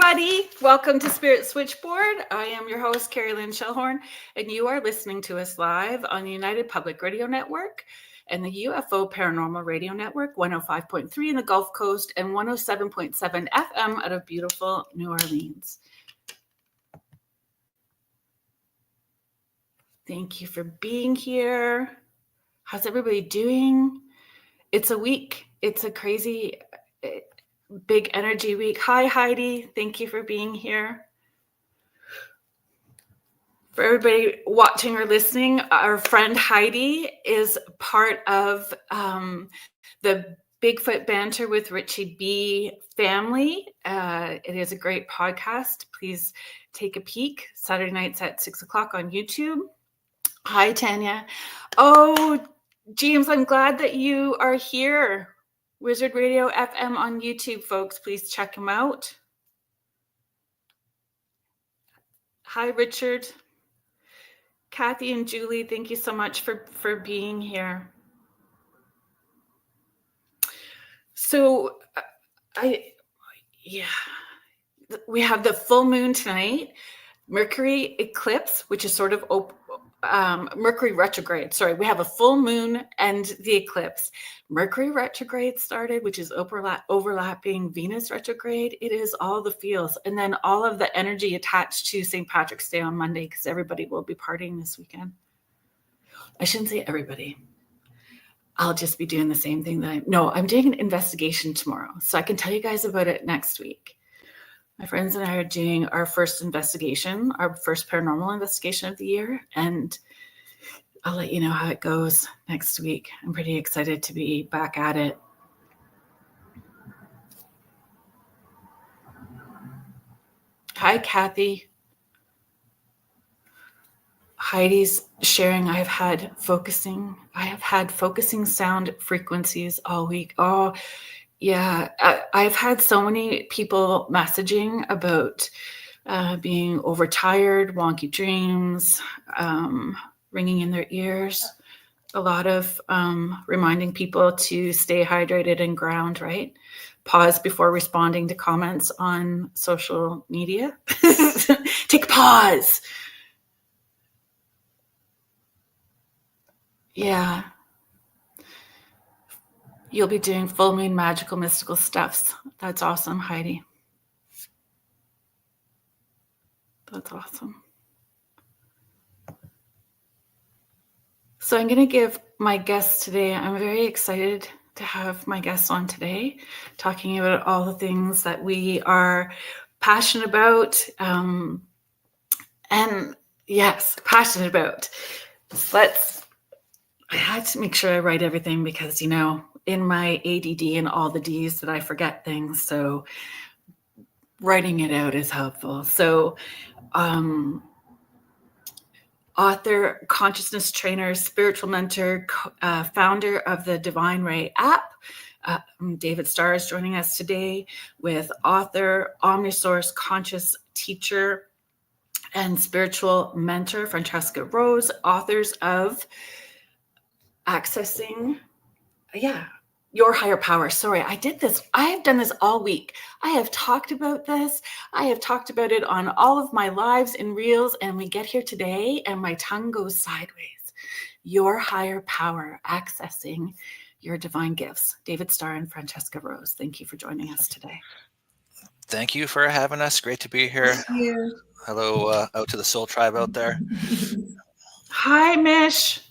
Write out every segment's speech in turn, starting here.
everybody. Welcome to Spirit Switchboard. I am your host, Carrie Lynn Shellhorn, and you are listening to us live on the United Public Radio Network and the UFO Paranormal Radio Network, 105.3 in the Gulf Coast and 107.7 FM out of beautiful New Orleans. Thank you for being here. How's everybody doing? It's a week. It's a crazy, big energy week. Hi, Heidi. Thank you for being here. For everybody watching or listening, our friend Heidi is part of the Bigfoot Banter with Richie B family. It is a great podcast. Please take a peek. Saturday nights at 6 o'clock on YouTube. Hi, Tanya. Oh, James, I'm glad that you are here. Wizard Radio FM on YouTube, folks. Please check him out. Hi, Richard. Kathy and Julie, thank you so much for being here. So, we have the full moon tonight, Mercury eclipse, which is sort of Mercury retrograde. Sorry, we have a full moon and the eclipse. Mercury retrograde started, which is overlapping Venus retrograde. It is all the feels. And then all of the energy attached to St. Patrick's Day on Monday, because everybody will be partying this weekend. I shouldn't say everybody. I'll just be doing the same thing I'm doing an investigation tomorrow. So I can tell you guys about it next week. My friends and I are doing our first investigation, our first paranormal investigation of the year, and I'll let you know how it goes next week. I'm pretty excited to be back at it. Hi, Kathy. Heidi's sharing, I have had focusing sound frequencies all week. Oh, yeah, I've had so many people messaging about being overtired, wonky dreams, ringing in their ears. A lot of reminding people to stay hydrated and ground, right? Pause before responding to comments on social media. Take a pause. Yeah. You'll be doing full moon magical mystical stuffs. That's awesome, Heidi. That's awesome. So I'm going to give my guest today, I'm very excited to have my guest on today, talking about all the things that we are passionate about. And yes, passionate about. I had to make sure I write everything because, in my ADD and all the D's that I forget things. So writing it out is helpful. So author, consciousness trainer, spiritual mentor, founder of the Divine Ray app, David Starr is joining us today with author, OmniSource conscious teacher, and spiritual mentor, Francesca Rose, authors of Accessing, Your Higher Power. Sorry, I did this. I have done this all week. I have talked about this. I have talked about it on all of my lives and reels, and we get here today and my tongue goes sideways. Your Higher Power, Accessing Your Divine Gifts. David Starr and Francesca Rose, thank you for joining us today. Thank you for having us. Great to be here. Thank you. Hello out to the Soul Tribe out there. Hi, Mish.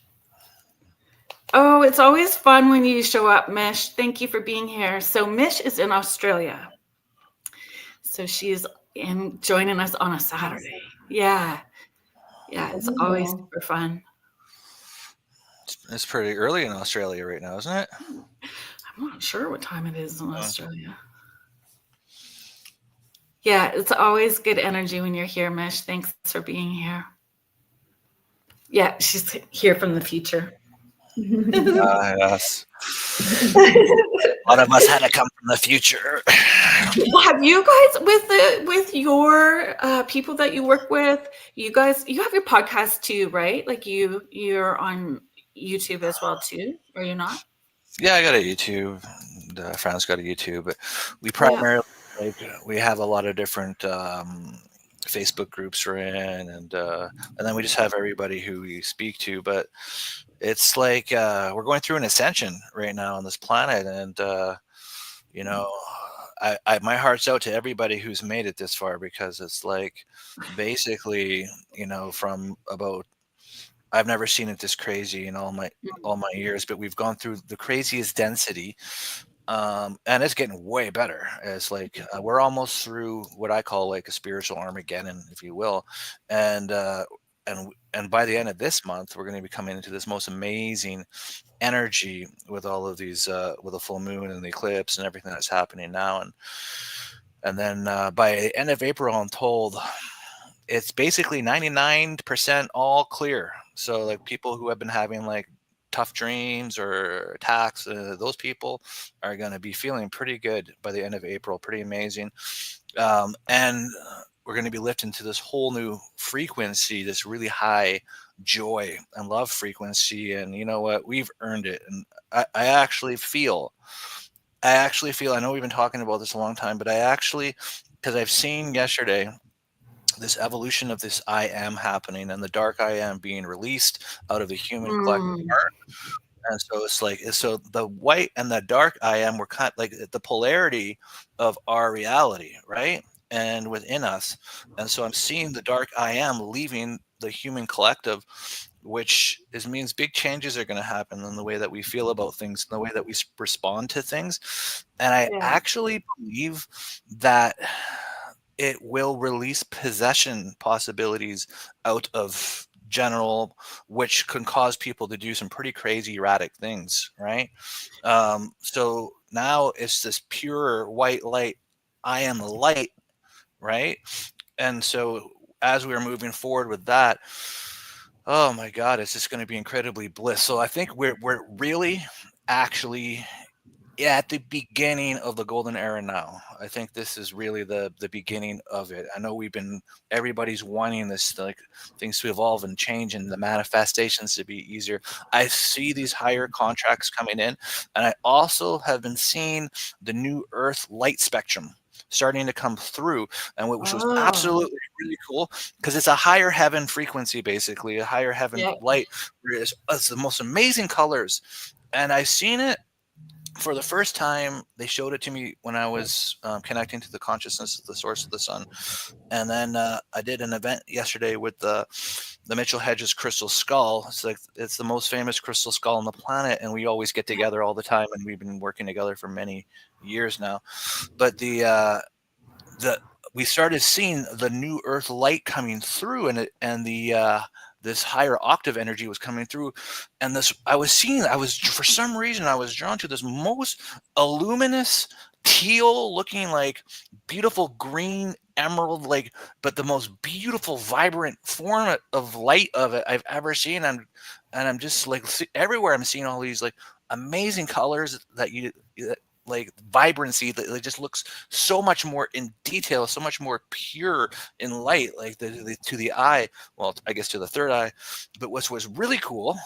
Oh, it's always fun when you show up, Mish. Thank you for being here. So Mish is in Australia. So she's joining us on a Saturday. Yeah. Yeah, it's always super fun. It's pretty early in Australia right now, isn't it? I'm not sure what time it is in Australia. Yeah, it's always good energy when you're here, Mish. Thanks for being here. Yeah, she's here from the future. Yes. One of us had to come from the future. Have you guys with your people that you work with? You have your podcast too, right? Like you're on YouTube as well too, or you're not? Yeah, I got a YouTube. Fran's got a YouTube, but we primarily like we have a lot of different Facebook groups we're in, and then we just have everybody who we speak to. But it's like we're going through an ascension right now on this planet, and you know, my heart's out to everybody who's made it this far, because it's like basically, from about, I've never seen it this crazy in all my years, but we've gone through the craziest density, and it's getting way better. It's like we're almost through what I call like a spiritual Armageddon, if you will, and and by the end of this month, we're going to be coming into this most amazing energy with all of these with the full moon and the eclipse and everything that's happening now, and then by the end of April, I'm told it's basically 99% all clear. So like people who have been having like tough dreams or attacks, those people are going to be feeling pretty good by the end of April. Pretty amazing. And we're going to be lifting to this whole new frequency, this really high joy and love frequency. And you know what? We've earned it. And I actually feel, I know we've been talking about this a long time, but because I've seen yesterday this evolution of this I am happening, and the dark I am being released out of the human collective Mm, heart. And so it's like, so the white and the dark I am, we're kind of like the polarity of our reality, right? And within us. And so I'm seeing the dark I am leaving the human collective, which means big changes are going to happen in the way that we feel about things, in the way that we respond to things. And I yeah. actually believe that it will release possession possibilities out of general, which can cause people to do some pretty crazy erratic things, right? So now it's this pure white light. I am the light, right? And so as we're moving forward with that, oh my God, it's just going to be incredibly bliss. So I think we're really actually at the beginning of the golden era now. I think this is really the beginning of it. I know everybody's wanting this, like, things to evolve and change and the manifestations to be easier. I see these higher contracts coming in, and I also have been seeing the new earth light spectrum starting to come through, and which was Oh, absolutely really cool, because it's a higher heaven frequency, basically a higher heaven yeah. light, where it's the most amazing colors. And I've seen it for the first time. They showed it to me when I was connecting to the consciousness of the source of the sun, and then I did an event yesterday with the Mitchell Hedges crystal skull. It's the most famous crystal skull on the planet, and we always get together all the time, and we've been working together for many years now. But the we started seeing the new earth light coming through, and this higher octave energy was coming through, and this I was for some reason I was drawn to this most luminous teal looking, like beautiful green emerald, like, but the most beautiful vibrant form of light of it I've ever seen. And I'm just like, everywhere I'm seeing all these like amazing colors like vibrancy that it just looks so much more in detail, so much more pure in light, like to the eye. Well, I guess to the third eye. But what was really cool,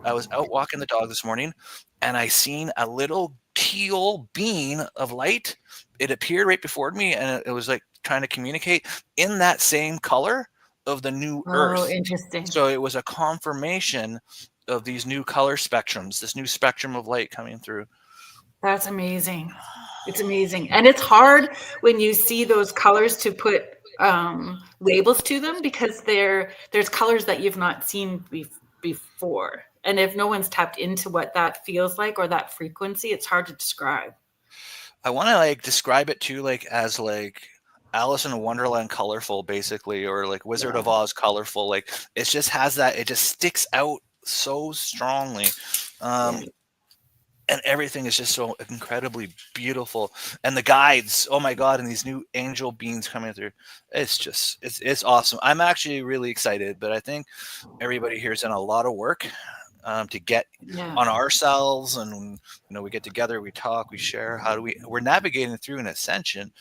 I was out walking the dog this morning, and I seen a little teal beam of light. It appeared right before me, and it was like trying to communicate in that same color of the new Oh, earth. interesting. So it was a confirmation of these new color spectrums, this new spectrum of light coming through. That's amazing. It's amazing. And it's hard when you see those colors to put labels to them, because there's colors that you've not seen before. And if no one's tapped into what that feels like or that frequency, it's hard to describe. I want to like describe it too, like as like Alice in Wonderland colorful, basically, or like Wizard Yeah. of Oz colorful. Like it just has that, it just sticks out so strongly. Yeah. And everything is just so incredibly beautiful. And the guides, oh my God, and these new angel beings coming through. It's awesome. I'm actually really excited, but I think everybody here has done a lot of work to get Yeah. on ourselves, and we get together, we talk, we share. We're navigating through an ascension.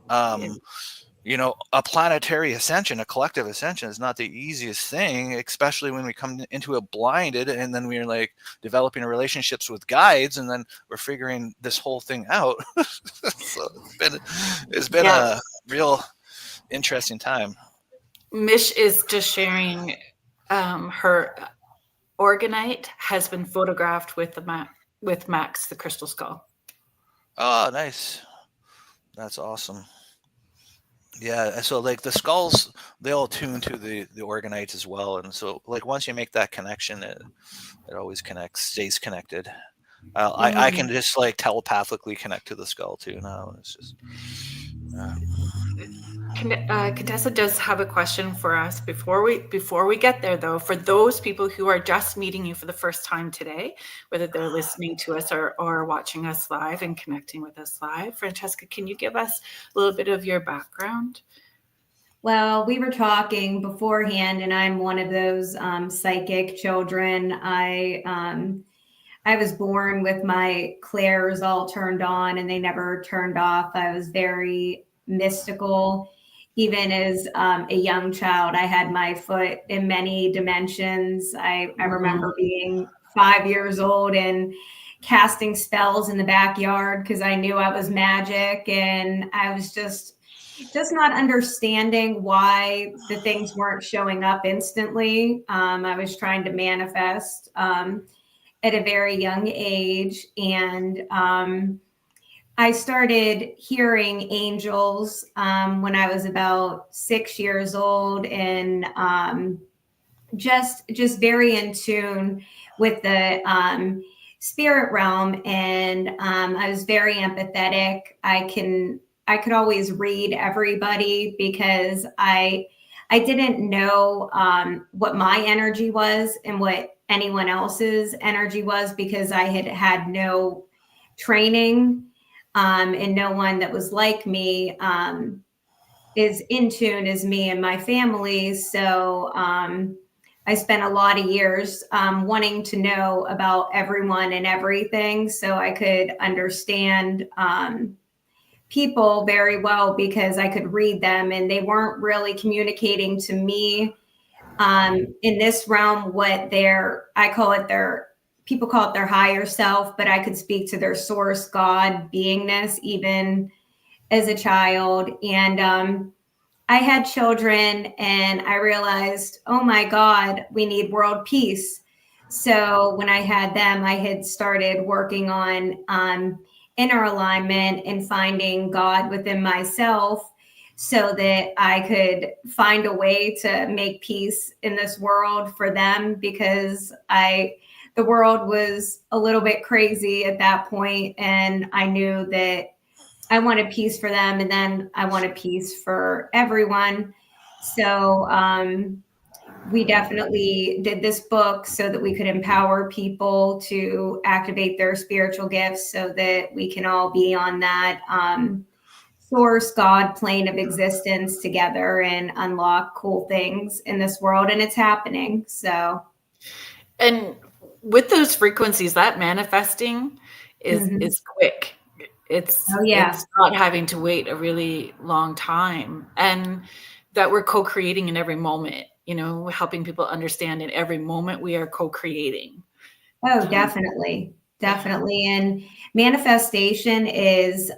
Yeah. Um, a planetary ascension, a collective ascension is not the easiest thing, especially when we come into it blinded, and then we're like developing relationships with guides, and then we're figuring this whole thing out. So it's been Yeah. a real interesting time. Mish is just sharing her organite has been photographed with with Max, the crystal skull. Oh, nice. That's awesome. Yeah, so like the skulls, they all tune to the organites as well, and so like once you make that connection, it always connects, stays connected. I can just like telepathically connect to the skull too now. It's just Contessa does have a question for us before we get there, though. For those people who are just meeting you for the first time today, whether they're listening to us or watching us live and connecting with us live, Francesca, can you give us a little bit of your background? Well, we were talking beforehand, and I'm one of those psychic children. I was born with my clairs all turned on, and they never turned off. I was very mystical. Even as a young child, I had my foot in many dimensions. I remember being 5 years old and casting spells in the backyard because I knew I was magic, and I was just not understanding why the things weren't showing up instantly. I was trying to manifest at a very young age, and I started hearing angels when I was about 6 years old, and just very in tune with the spirit realm. And I was very empathetic. I could always read everybody because I didn't know what my energy was and what anyone else's energy was, because I had no training, and no one that was like me is in tune as me and my family. So I spent a lot of years wanting to know about everyone and everything so I could understand people very well, because I could read them and they weren't really communicating to me in this realm what people call it their higher self, but I could speak to their source, God, beingness, even as a child. And I had children, and I realized, oh my God, we need world peace. So when I had them, I had started working on inner alignment and finding God within myself so that I could find a way to make peace in this world for them, because the world was a little bit crazy at that point, and I knew that I wanted peace for them, and then I wanted peace for everyone. So we definitely did this book so that we could empower people to activate their spiritual gifts so that we can all be on that source God plane of existence together and unlock cool things in this world. And it's happening. So, and with those frequencies, that manifesting is quick. It's not having to wait a really long time, and that we're co-creating in every moment, helping people understand in every moment we are co-creating. Oh, definitely. Definitely. And manifestation is,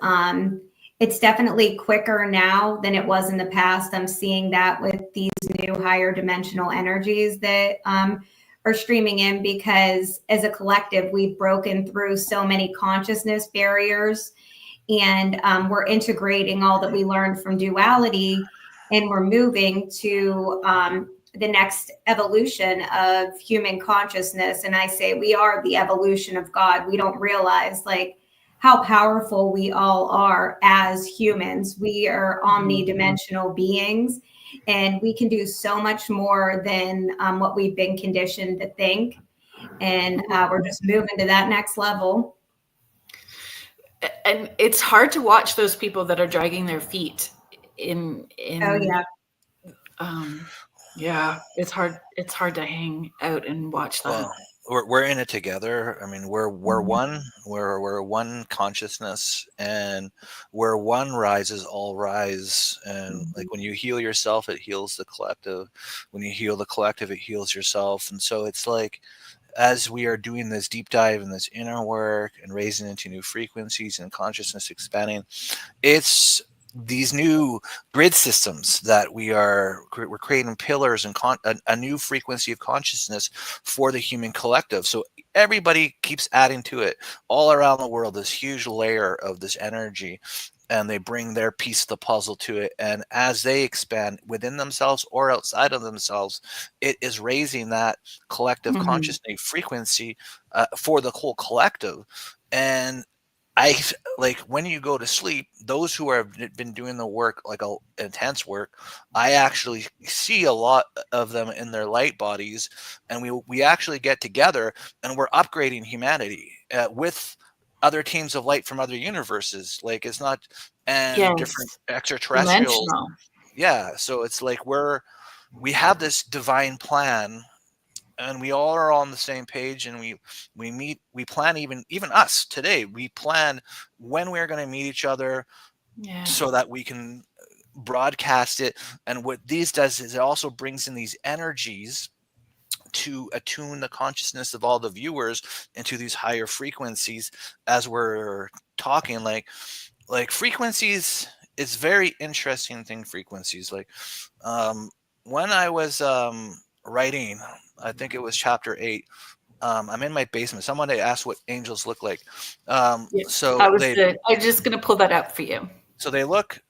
it's definitely quicker now than it was in the past. I'm seeing that with these new higher dimensional energies that are streaming in, because as a collective, we've broken through so many consciousness barriers, and we're integrating all that we learned from duality, and we're moving to the next evolution of human consciousness. And I say we are the evolution of God. We don't realize like how powerful we all are as humans. We are omnidimensional beings, and we can do so much more than what we've been conditioned to think. And we're just moving to that next level. And it's hard to watch those people that are dragging their feet in yeah, it's hard to hang out and watch that. we're in it together. I mean, we're one. We're one consciousness, and where one rises, all rise. And like when you heal yourself, it heals the collective. When you heal the collective, it heals yourself. And so it's like, as we are doing this deep dive and this inner work and raising into new frequencies and consciousness expanding, it's these new grid systems that we're creating pillars and a new frequency of consciousness for the human collective. So everybody keeps adding to it all around the world, this huge layer of this energy, and they bring their piece of the puzzle to it. And as they expand within themselves or outside of themselves, it is raising that collective consciousness frequency for the whole collective. And I like when you go to sleep, those who have been doing the work, like intense work, I actually see a lot of them in their light bodies, and we actually get together and we're upgrading humanity with other teams of light from other universes. Like it's not and different Yes. extraterrestrials. Dimensional. Yeah, so it's like we have this divine plan, and we all are on the same page, and we plan, even us today, we plan when we're going to meet each other Yeah. so that we can broadcast it. And what these does is it also brings in these energies to attune the consciousness of all the viewers into these higher frequencies as we're talking. Like frequencies, it's very interesting thing, frequencies. Like when I was writing, I think it was chapter 8, I'm in my basement. Someone asked what angels look like. So I'm just going to pull that up for you. So they look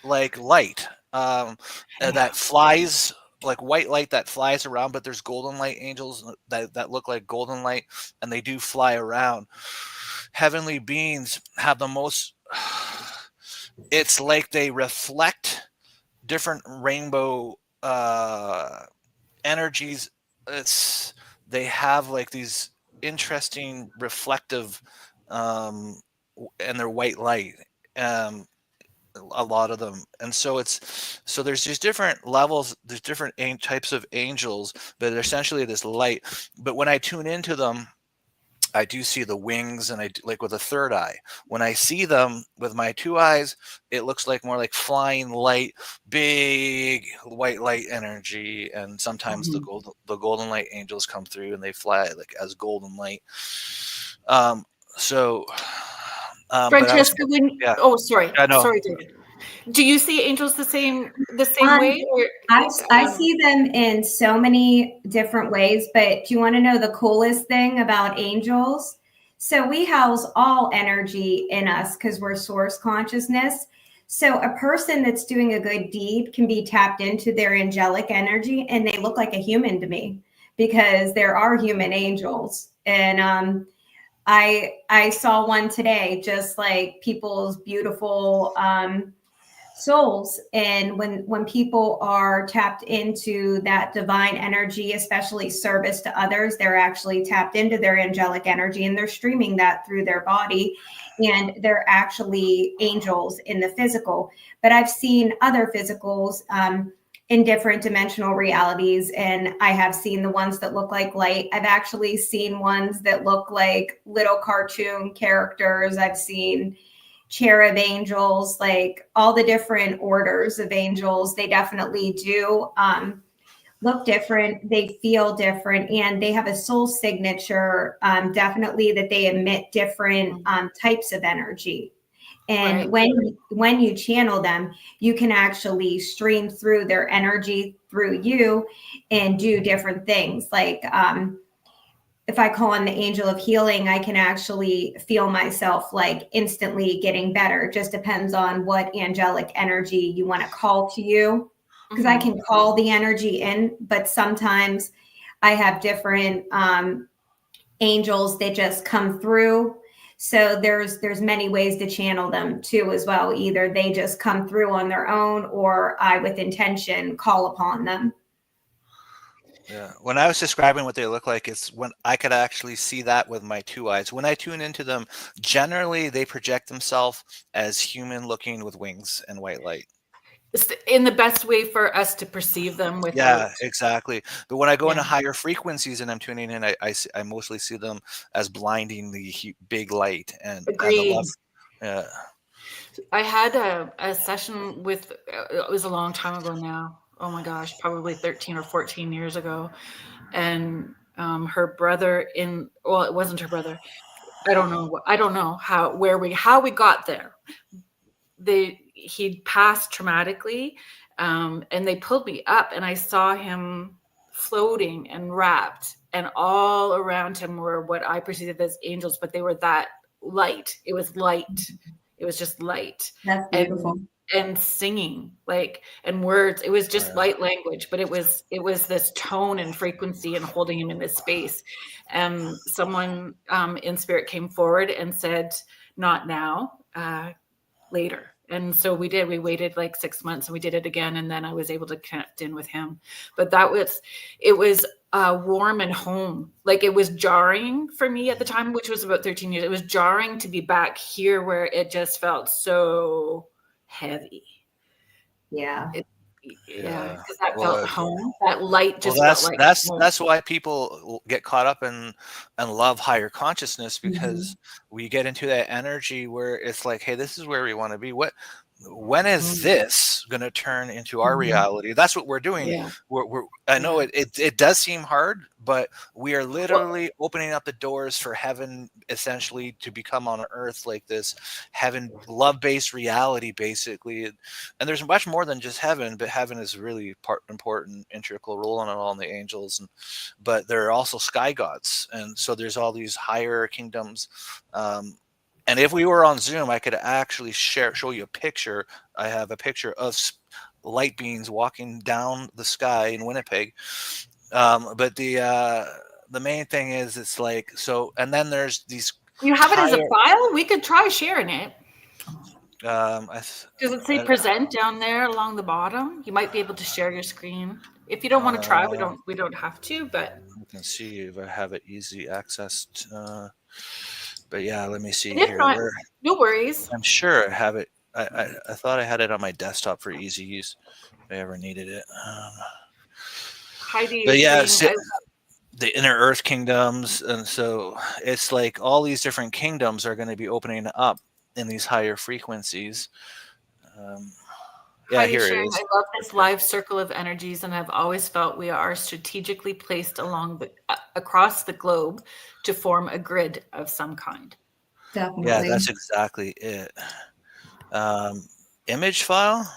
like light that flies, like white light that flies around, but there's golden light angels that look like golden light, and they do fly around. Heavenly beings have the most, it's like they reflect different rainbow energies. They have like these interesting reflective and they're white light, a lot of them. And so there's just different levels, there's different types of angels, but they're essentially this light. But when I tune into them, I do see the wings, and I like with a third eye. When I see them with my two eyes, it looks like more like flying light, big white light energy. And sometimes the golden light angels come through and they fly like as golden light. Francesca, sorry, no. David. Do you see angels the same way? Or, I see them in so many different ways, but do you want to know the coolest thing about angels? So we house all energy in us because we're source consciousness. So a person that's doing a good deed can be tapped into their angelic energy, and they look like a human to me because there are human angels. And I saw one today, just like people's beautiful souls. And when people are tapped into that divine energy, especially service to others, they're actually tapped into their angelic energy, and they're streaming that through their body, and they're actually angels in the physical. But I've seen other physicals in different dimensional realities, and I have seen the ones that look like light. I've actually seen ones that look like little cartoon characters. I've seen cherub angels, like all the different orders of angels. They definitely do look different. They feel different, and they have a soul signature, definitely, that they emit different types of energy. And when you channel them, you can actually stream through their energy through you and do different things. Like if I call on the angel of healing, I can actually feel myself like instantly getting better. It just depends on what angelic energy you want to call to you. Because I can call the energy in, but sometimes I have different angels that just come through. So there's many ways to channel them too as well. Either they just come through on their own, or I, with intention, call upon them. Yeah. When I was describing what they look like, it's when I could actually see that with my two eyes. When I tune into them, generally they project themselves as human looking with wings and white light. in the best way for us to perceive them without. Yeah, exactly. But when I go into Yeah. higher frequencies and I'm tuning in, I mostly see them as blindingly big light and the love. Agreed. Yeah. I had a session with, it was a long time ago now. Oh my gosh, probably 13 or 14 years ago. And her brother well, it wasn't her brother. I don't know how we got there. He'd passed traumatically, and they pulled me up, and I saw him floating and wrapped, and all around him were what I perceived as angels, but they were that light. It was light. It was just light. That's beautiful. And singing, like, and words. It was just Yeah. light language, but it was this tone and frequency and holding him in this space. And someone in spirit came forward and said, "Not now, later." And so we did. We waited like 6 months and we did it again. And then I was able to connect in with him. But it was warm and home. Like, it was jarring for me at the time, which was about 13 years. It was jarring to be back here where it just felt so heavy. Yeah. Yeah, because that felt home. That light just Well, felt like home. that's why people get caught up and love higher consciousness, because we get into that energy where it's like, hey, this is where we want to be. When is this going to turn into our reality? That's what we're doing. Yeah. I know it does seem hard, but we are literally opening up the doors for heaven, essentially, to become on earth like this heaven, love-based reality, basically. And there's much more than just heaven, but heaven is really important, integral role in it all, in the angels. But there are also sky gods, and so there's all these higher kingdoms. And if we were on Zoom, I could actually show you a picture. I have a picture of light beings walking down the sky in Winnipeg. But the main thing is, it's like, so, and then there's these. You have it as a file? We could try sharing it. Does it say present down there along the bottom? You might be able to share your screen. If you don't want to try, we don't have to, but I can see if I have it easy accessed. But yeah, let me see if here. not, no worries. I'm sure I have it. I thought I had it on my desktop for easy use if I ever needed it. Heidi, but yeah, the inner earth kingdoms, and so it's like all these different kingdoms are going to be opening up in these higher frequencies. Yeah, here it is. I love this live circle of energies, and I've always felt we are strategically placed across the globe to form a grid of some kind. Definitely. Yeah, that's exactly it. Image file?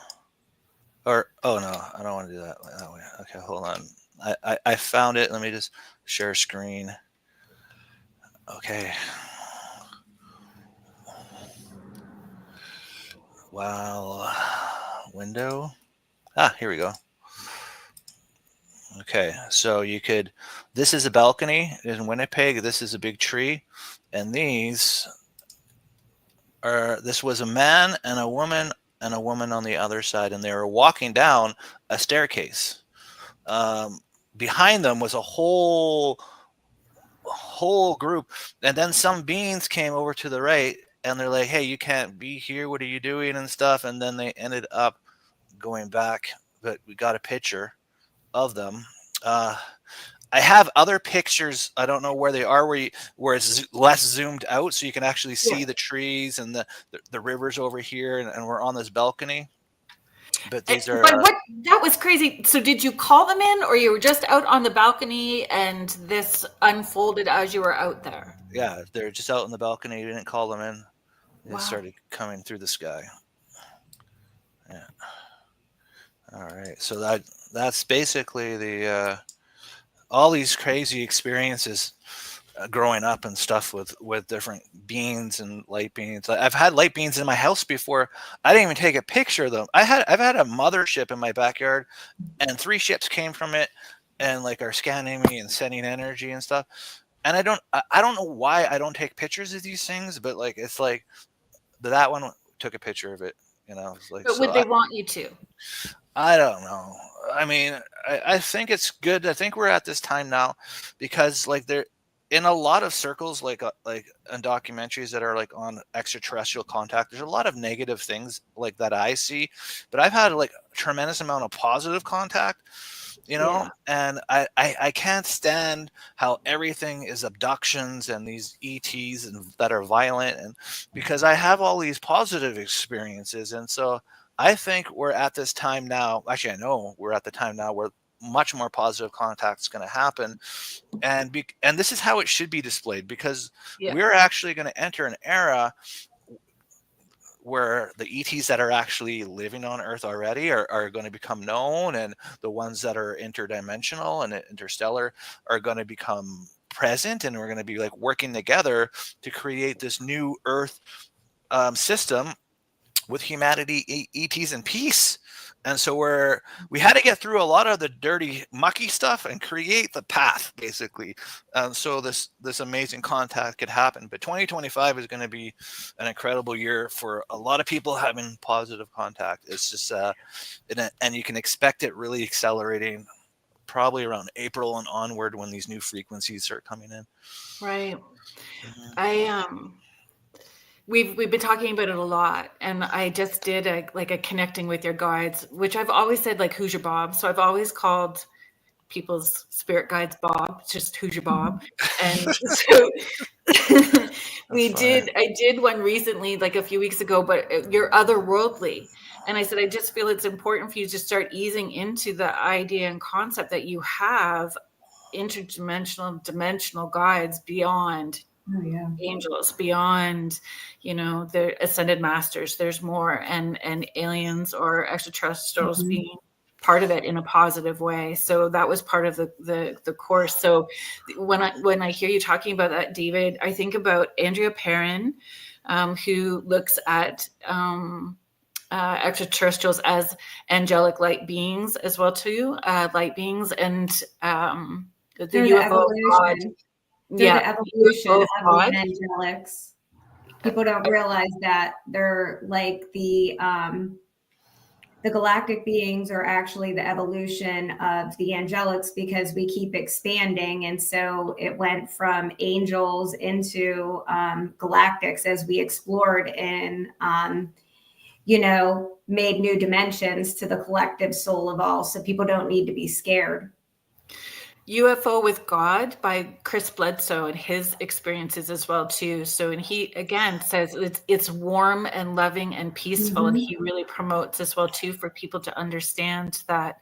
Oh no, I don't want to do that way. Okay, hold on. I found it. Let me just share screen. Okay. Wow. Window. Here we go. Okay, so this is a balcony in Winnipeg. This is a big tree. And this was a man and a woman on the other side, and they were walking down a staircase. Behind them was a whole group, and then some beings came over to the right, and they're like, hey, you can't be here, what are you doing, and stuff. And then they ended up going back, but we got a picture of them. I have other pictures. I don't know where they are, where it's less zoomed out, so you can actually see the trees and the rivers over here, and we're on this balcony. But these are. But that was crazy. So did you call them in, or you were just out on the balcony and this unfolded as you were out there? Yeah, they're just out on the balcony. You didn't call them in. They started coming through the sky. Yeah. All right. So that's basically all these crazy experiences growing up and stuff with different beings and light beings. I've had light beings in my house before. I didn't even take a picture of them. I've had a mothership in my backyard, and 3 ships came from it, and like are scanning me and sending energy and stuff. And I don't know why I don't take pictures of these things, but like it's like that one took a picture of it. It's like, but would they want you to? I don't know. I mean, I think it's good. I think we're at this time now because like in a lot of circles, like in documentaries that are like on extraterrestrial contact, there's a lot of negative things like that I see, but I've had like a tremendous amount of positive contact, Yeah. and I can't stand how everything is abductions and these ETs and that are violent, and because I have all these positive experiences. And so I think we're at this time now, actually I know we're at the time now where much more positive contact is going to happen, and this is how it should be displayed, because Yeah. we're actually going to enter an era where the ETs that are actually living on Earth already are going to become known, and the ones that are interdimensional and interstellar are going to become present, and we're going to be like working together to create this new Earth system with humanity, ETs, and peace. And so we had to get through a lot of the dirty, mucky stuff and create the path, basically. And so this amazing contact could happen. But 2025 is going to be an incredible year for a lot of people having positive contact. It's just, and you can expect it really accelerating probably around April and onward when these new frequencies start coming in. Right. Mhm. I we've been talking about it a lot, and I just did a connecting with your guides, which I've always said like, who's your Bob? So I've always called people's spirit guides Bob, just who's your Bob. And so I did one recently, like a few weeks ago, but you're otherworldly. And I said, I just feel it's important for you to start easing into the idea and concept that you have dimensional guides beyond angels, beyond, the ascended masters. There's more, and aliens or extraterrestrials being part of it in a positive way. So that was part of the course. So when I hear you talking about that, David, I think about Andrea Perrin, who looks at extraterrestrials as angelic light beings as well too, light beings, and the UFO God. They're the evolution of God. the angelics. People don't realize that they're like the galactic beings are actually the evolution of the angelics, because we keep expanding. And so it went from angels into galactics as we explored and, made new dimensions to the collective soul of all. So people don't need to be scared. UFO with God by Chris Bledsoe, and his experiences as well too. So, and he again says it's warm and loving and peaceful, and he really promotes as well too for people to understand that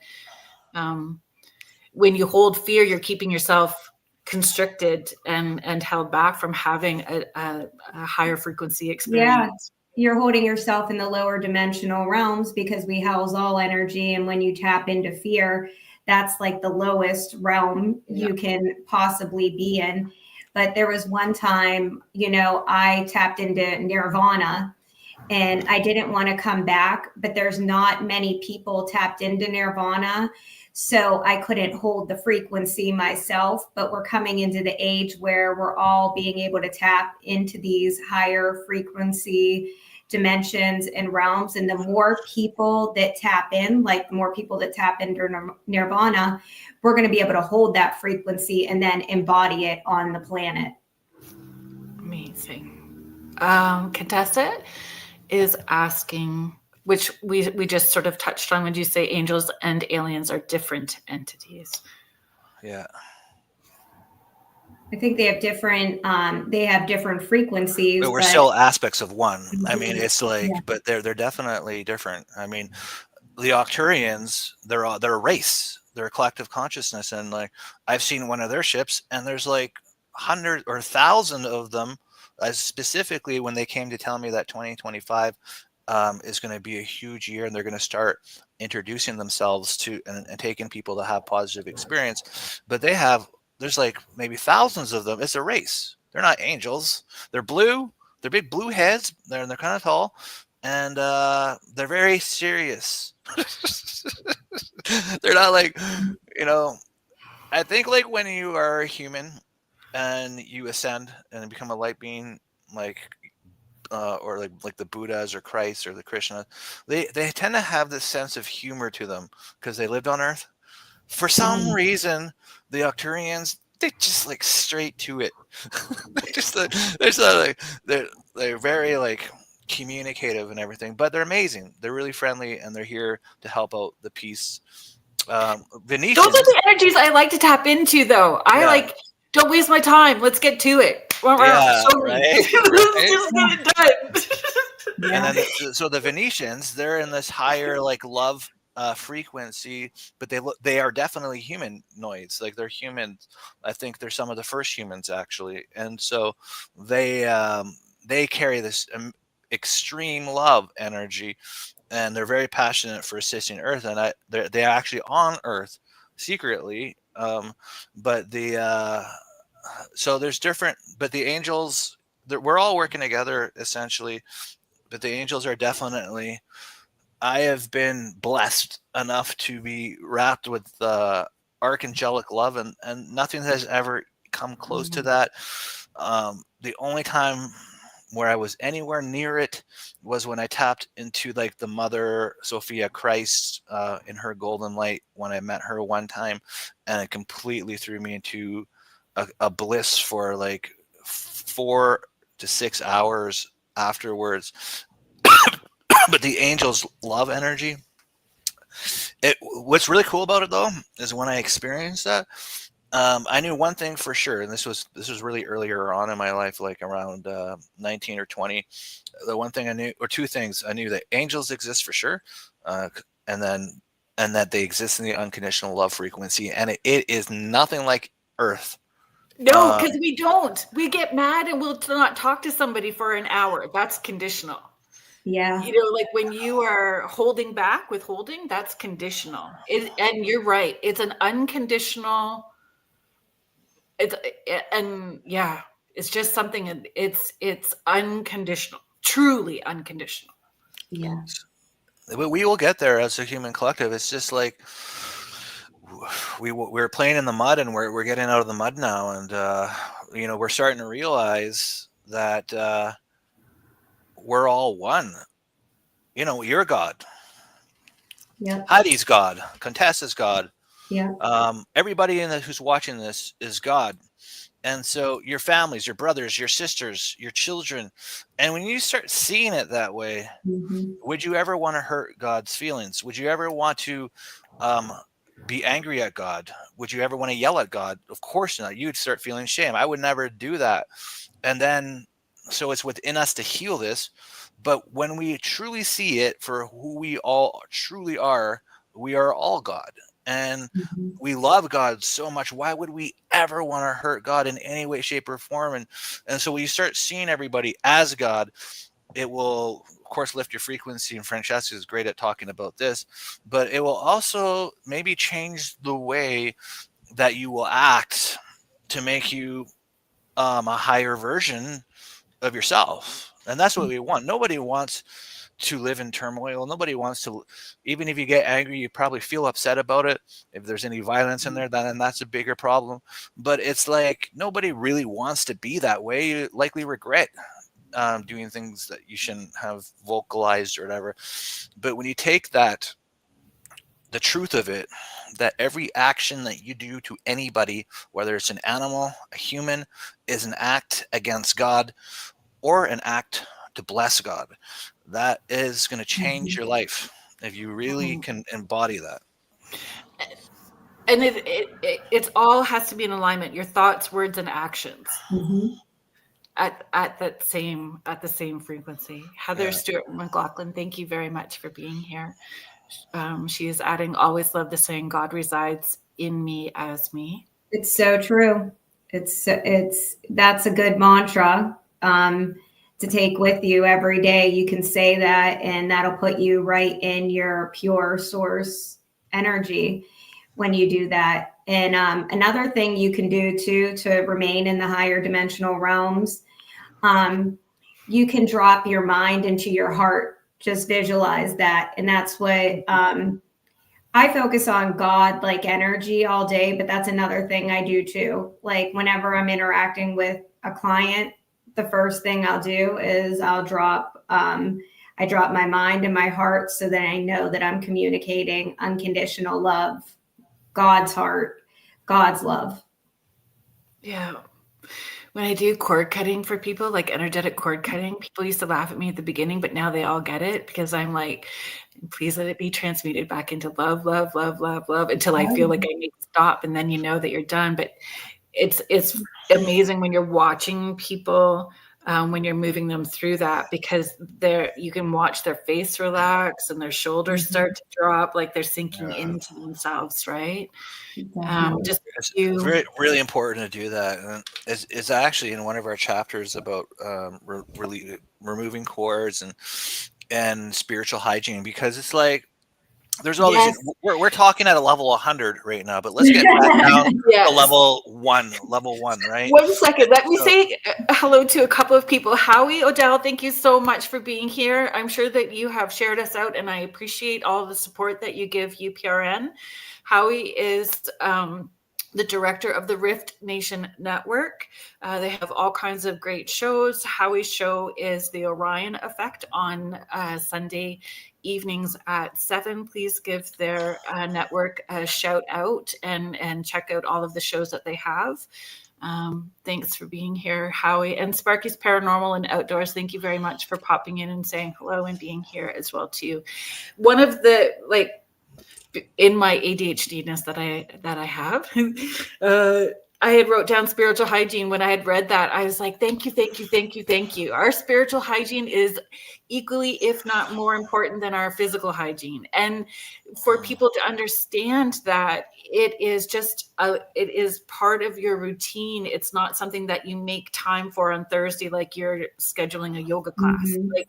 when you hold fear, you're keeping yourself constricted and held back from having a higher frequency experience. Yeah, you're holding yourself in the lower dimensional realms, because we house all energy, and when you tap into fear, that's like the lowest realm you can possibly be in. But there was one time, I tapped into nirvana, and I didn't want to come back, but there's not many people tapped into nirvana. So I couldn't hold the frequency myself, but we're coming into the age where we're all being able to tap into these higher frequency dimensions and realms. And the more people that tap in, like the more people that tap into nirvana, we're going to be able to hold that frequency and then embody it on the planet. Amazing. Contessa is asking, which we just sort of touched on, when you say angels and aliens are different entities. Yeah. I think they have different frequencies. But we're still aspects of one. I mean, it's like, but they're definitely different. I mean, the Arcturians, they're a race. They're a collective consciousness, and like I've seen one of their ships, and there's like 100 or 1,000 of them. Specifically, when they came to tell me that 2025 is going to be a huge year, and they're going to start introducing themselves to and taking people to have positive experience. But there's like maybe thousands of them. It's a race. They're not angels. They're blue. They're big blue heads. They're kind of tall, and they're very serious. They're not like, I think like when you are a human and you ascend and become a light being, like or like the Buddhas or Christ or the Krishna, they tend to have this sense of humor to them because they lived on Earth. For some reason, the Arcturians, they just like straight to it. They're very like communicative and everything, but they're amazing. They're really friendly, and they're here to help out the peace. Venetians. Those are the energies I like to tap into, though. Don't waste my time. Let's get to it. Yeah, Show me. right, Let's right. just get it done. Yeah. And then so the Venetians, they're in this higher like love frequency, but they are definitely humanoids. Like they're humans. I think they're some of the first humans actually, and so they carry this extreme love energy, and they're very passionate for assisting Earth, and they're actually on Earth secretly. But so there's different, but the angels, we're all working together essentially. But the angels are definitely, I have been blessed enough to be wrapped with archangelic love, and nothing has ever come close to that. The only time where I was anywhere near it was when I tapped into like the Mother Sophia Christ in her golden light when I met her one time, and it completely threw me into a bliss for like 4 to 6 hours afterwards. But the angels love energy. What's really cool about it though is when I experienced that, I knew one thing for sure, and this was really earlier on in my life, like around 19 or 20. The one thing I knew, or two things I knew, that angels exist for sure, and that they exist in the unconditional love frequency, and it is nothing like Earth. No, because we don't. We get mad and we'll not talk to somebody for an hour. That's conditional. Yeah. You know, like when you are holding back, withholding, that's conditional. And you're right. It's an unconditional. It's just something. It's unconditional, truly unconditional. Yeah. We will get there as a human collective. It's just like we're playing in the mud, and we're getting out of the mud now, and we're starting to realize that we're all one. You're God. Yeah. Heidi's God. Contessa's God. Yeah. Everybody who's watching this is God. And so your families, your brothers, your sisters, your children. And when you start seeing it that way, would you ever want to hurt God's feelings? Would you ever want to be angry at God? Would you ever want to yell at God? Of course not. You'd start feeling shame. I would never do that. And then, so it's within us to heal this. But when we truly see it for who we all truly are, we are all God. And we love God so much. Why would we ever want to hurt God in any way, shape, or form? And so when you start seeing everybody as God, it will, of course, lift your frequency. And Francesca is great at talking about this. But it will also maybe change the way that you will act to make you a higher version of yourself. And that's what we want. Nobody wants to live in turmoil. Nobody wants to, even if you get angry, you probably feel upset about it. If there's any violence in there, then that's a bigger problem. But it's like nobody really wants to be that way. You likely regret doing things that you shouldn't have vocalized or whatever. But when you take that, the truth of it, that every action that you do to anybody, whether it's an animal, a human, is an act against God or an act to bless God. That is going to change your life if you really can embody that. And it all has to be in alignment. Your thoughts, words, and actions at the same frequency. Heather Stewart McLaughlin, thank you very much for being here. She is adding, always love the saying, God resides in me as me. It's so true. That's a good mantra to take with you every day. You can say that, and that'll put you right in your pure source energy when you do that. And another thing you can do too to remain in the higher dimensional realms, you can drop your mind into your heart. Just visualize that. And that's what I focus on, God like energy all day, but that's another thing I do too. Like whenever I'm interacting with a client, the first thing I'll do is I drop my mind and my heart so that I know that I'm communicating unconditional love, God's heart, God's love. Yeah. When I do cord cutting for people, like energetic cord cutting, people used to laugh at me at the beginning, but now they all get it because I'm like, please let it be transmuted back into love, love, love, love, love until I feel like I need to stop, and then you know that you're done. But it's amazing when you're watching people, when you're moving them through that, because you can watch their face relax and their shoulders start to drop, like they're sinking into themselves, right? Just It's you. very, really important to do that. And it's actually in one of our chapters about removing cords and spiritual hygiene, because it's like there's all Yes. these. We're talking at a level 100 right now, but let's get back down Yes. to level one, right? 1 second. Let me say hello to a couple of people. Howie Odell, thank you so much for being here. I'm sure that you have shared us out, and I appreciate all the support that you give UPRN. Howie is the director of the Rift Nation Network. They have all kinds of great shows. Howie's show is The Orion Effect on Sunday evenings at 7. Please give their network a shout out and check out all of the shows that they have. Thanks for being here, Howie. And Sparky's Paranormal and Outdoors, thank you very much for popping in and saying hello and being here as well too. One of the, like, in my ADHD-ness that I have, I had wrote down spiritual hygiene. When I had read that, I was like, thank you, thank you, thank you, thank you. Our spiritual hygiene is equally, if not more important than our physical hygiene. And for people to understand that it is just, it is part of your routine. It's not something that you make time for on Thursday, like you're scheduling a yoga class. Like,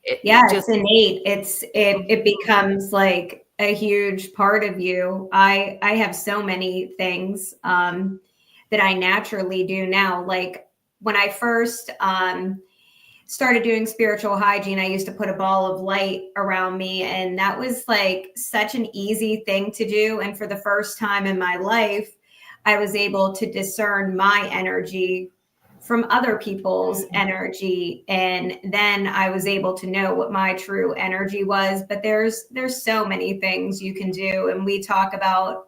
it's innate. It becomes like a huge part of you. I have so many things that I naturally do now. Like when I first started doing spiritual hygiene, I used to put a ball of light around me, and that was like such an easy thing to do. And for the first time in my life, I was able to discern my energy from other people's energy, and then I was able to know what my true energy was. But there's so many things you can do, and we talk about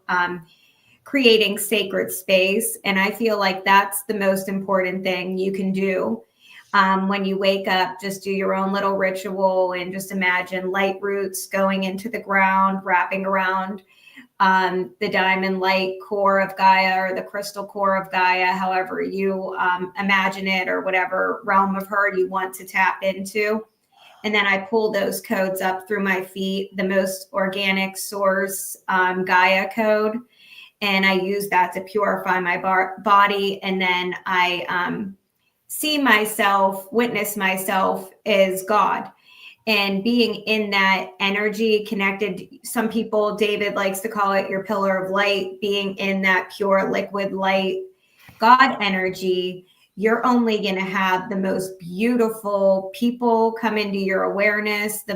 creating sacred space, and I feel like that's the most important thing you can do. When you wake up, just do your own little ritual and just imagine light roots going into the ground, wrapping around the diamond light core of Gaia, or the crystal core of Gaia, however you imagine it, or whatever realm of her you want to tap into. And then I pull those codes up through my feet, the most organic source Gaia code. And I use that to purify my body. And then I see myself, witness myself as God. And being in that energy connected, some people, David likes to call it your pillar of light, being in that pure liquid light, God energy, you're only going to have the most beautiful people come into your awareness, the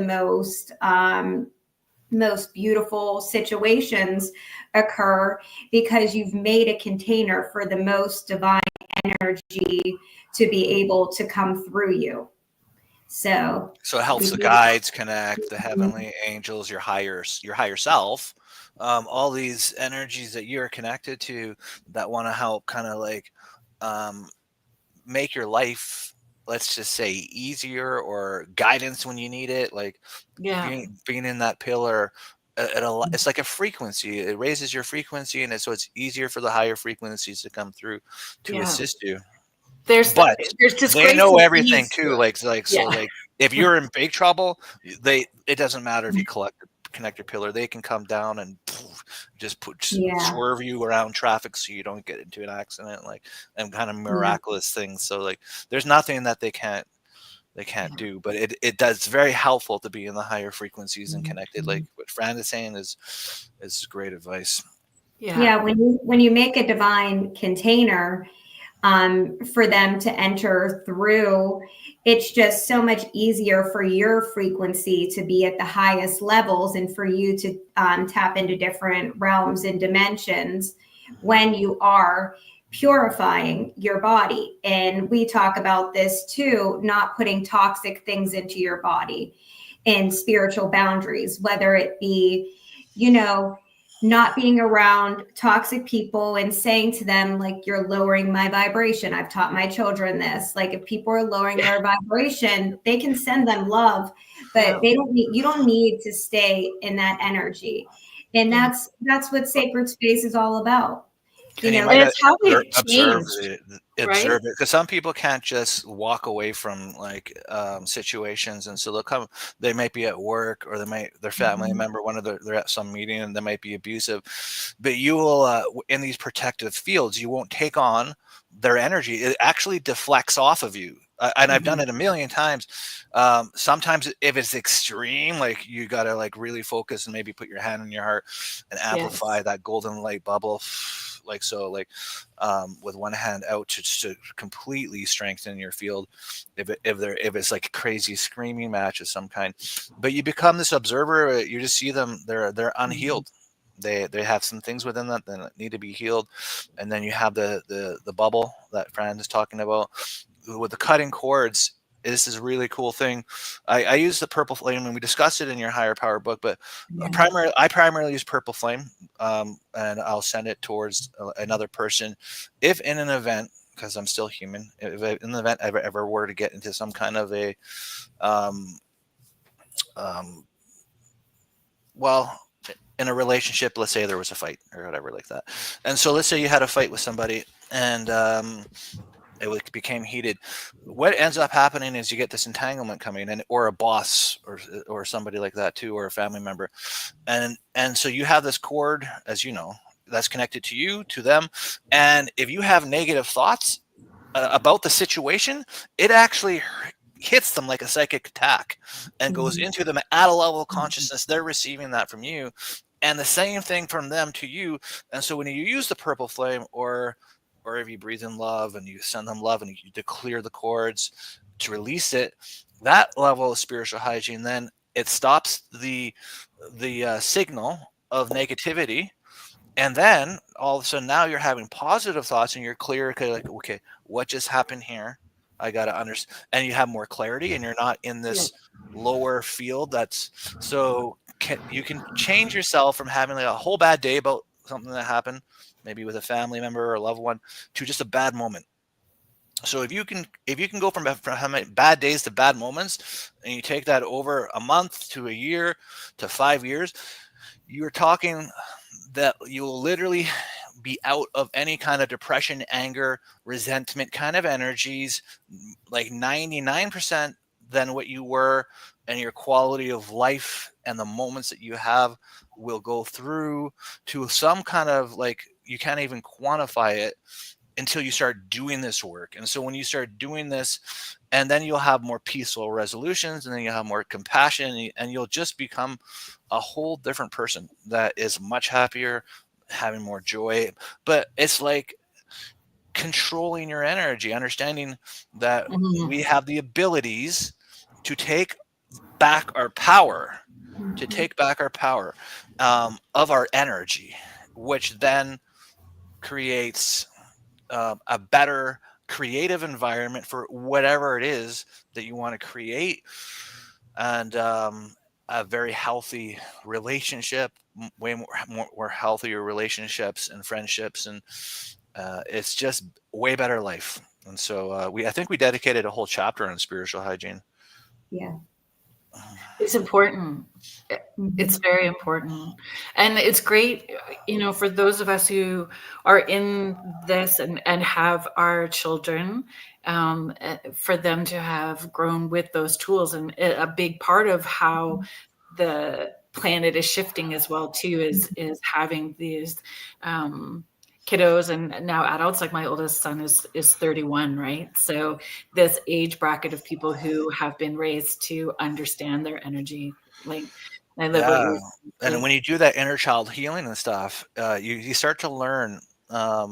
most beautiful situations occur, because you've made a container for the most divine energy to be able to come through you. So it helps the guides connect, the heavenly angels, your higher self, all these energies that you're connected to that want to help kind of like make your life, let's just say, easier, or guidance when you need it. Like being in that pillar, it's like a frequency. It raises your frequency, and so it's easier for the higher frequencies to come through to assist you. There's just they know everything too. So if you're in big trouble, it doesn't matter if you connect your pillar. They can come down and swerve you around traffic so you don't get into an accident, and kind of miraculous things. So there's nothing that they can't do, but it does very helpful to be in the higher frequencies and connected. Like what Fran is saying is great advice. When you make a divine container for them to enter through, it's just so much easier for your frequency to be at the highest levels, and for you to tap into different realms and dimensions when you are purifying your body. And we talk about this too, not putting toxic things into your body, and spiritual boundaries, whether it be, not being around toxic people and saying to them, like, you're lowering my vibration. I've taught my children this. Like, if people are lowering their vibration, they can send them love, but they don't need, you don't need to stay in that energy. And that's what sacred space is all about. You And you know, might it's how we've observe changed, it, right? because some people can't just walk away from like situations, and so they'll come. They might be at work, or their family member, they're at some meeting, and they might be abusive. But you will in these protective fields, you won't take on their energy. It actually deflects off of you. And I've done it a million times. Sometimes if it's extreme, like you got to like really focus and maybe put your hand on your heart and amplify that golden light bubble, like so, like with one hand out to completely strengthen your field. If it's like a crazy screaming match of some kind, but you become this observer. You just see them; they're unhealed. They have some things within that need to be healed, and then you have the bubble that Fran is talking about with the cutting cords. This is a really cool thing. I use the purple flame, and we discussed it in your higher power book, but I primarily use purple flame, and I'll send it towards another person. If in an event, because I'm still human, if in the event I ever were to get into some kind of a, well, in a relationship, let's say there was a fight or whatever like that. And so let's say you had a fight with somebody, and it became heated. What ends up happening is you get this entanglement coming in, or a boss, or somebody like that too, or a family member, and so you have this cord, as you know, that's connected to you, to them, and if you have negative thoughts about the situation, it actually hits them like a psychic attack and goes into them at a level of consciousness. They're receiving that from you, and the same thing from them to you. And so when you use the purple flame, or if you breathe in love and you send them love and you to clear the cords to release it, that level of spiritual hygiene, then it stops the signal of negativity. And then all of a sudden now you're having positive thoughts, and you're clear. Like, okay, what just happened here? I got to understand. And you have more clarity, and you're not in this lower field. That's so you can change yourself from having like a whole bad day about something that happened, maybe with a family member or a loved one, to just a bad moment. So if you can go from having bad days to bad moments, and you take that over a month to a year to 5 years, you're talking that you'll literally be out of any kind of depression, anger, resentment kind of energies, like 99% than what you were, and your quality of life and the moments that you have will go through to some kind of, like, you can't even quantify it until you start doing this work. And so when you start doing this, and then you'll have more peaceful resolutions, and then you'll have more compassion, and you'll just become a whole different person that is much happier, having more joy. But it's like controlling your energy, understanding that we have the abilities to take back our power, of our energy, which then creates a better creative environment for whatever it is that you want to create, and a very healthy relationship, way more healthier relationships and friendships, and it's just way better life. And so I think we dedicated a whole chapter on spiritual hygiene. Yeah. It's important. It's very important. And it's great, for those of us who are in this and have our children, for them to have grown with those tools. And a big part of how the planet is shifting as well too is having these kiddos and now adults. Like my oldest son is 31, right? So this age bracket of people who have been raised to understand their energy. Like, I love what you're saying. And when you do that inner child healing and stuff, you start to learn a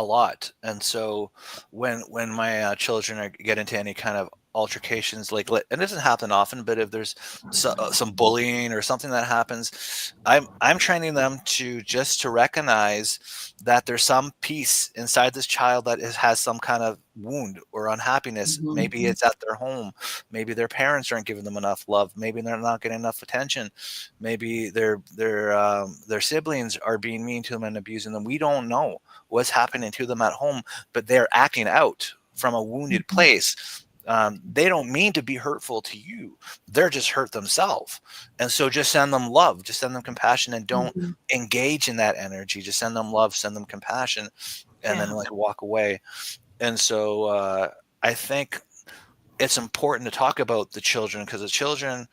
lot. And so when my children get into any kind of altercations, like, and it doesn't happen often, but if there's some bullying or something that happens, I'm training them to recognize that there's some piece inside this child that has some kind of wound or unhappiness. Mhm. Maybe it's at their home. Maybe their parents aren't giving them enough love. Maybe they're not getting enough attention. Maybe their siblings are being mean to them and abusing them. We don't know what's happening to them at home, but they're acting out from a wounded place. They don't mean to be hurtful to you. They're just hurt themselves. And so just send them love, just send them compassion, and don't engage in that energy. Just send them love, send them compassion, and then like walk away. And so I think it's important to talk about the children, because the children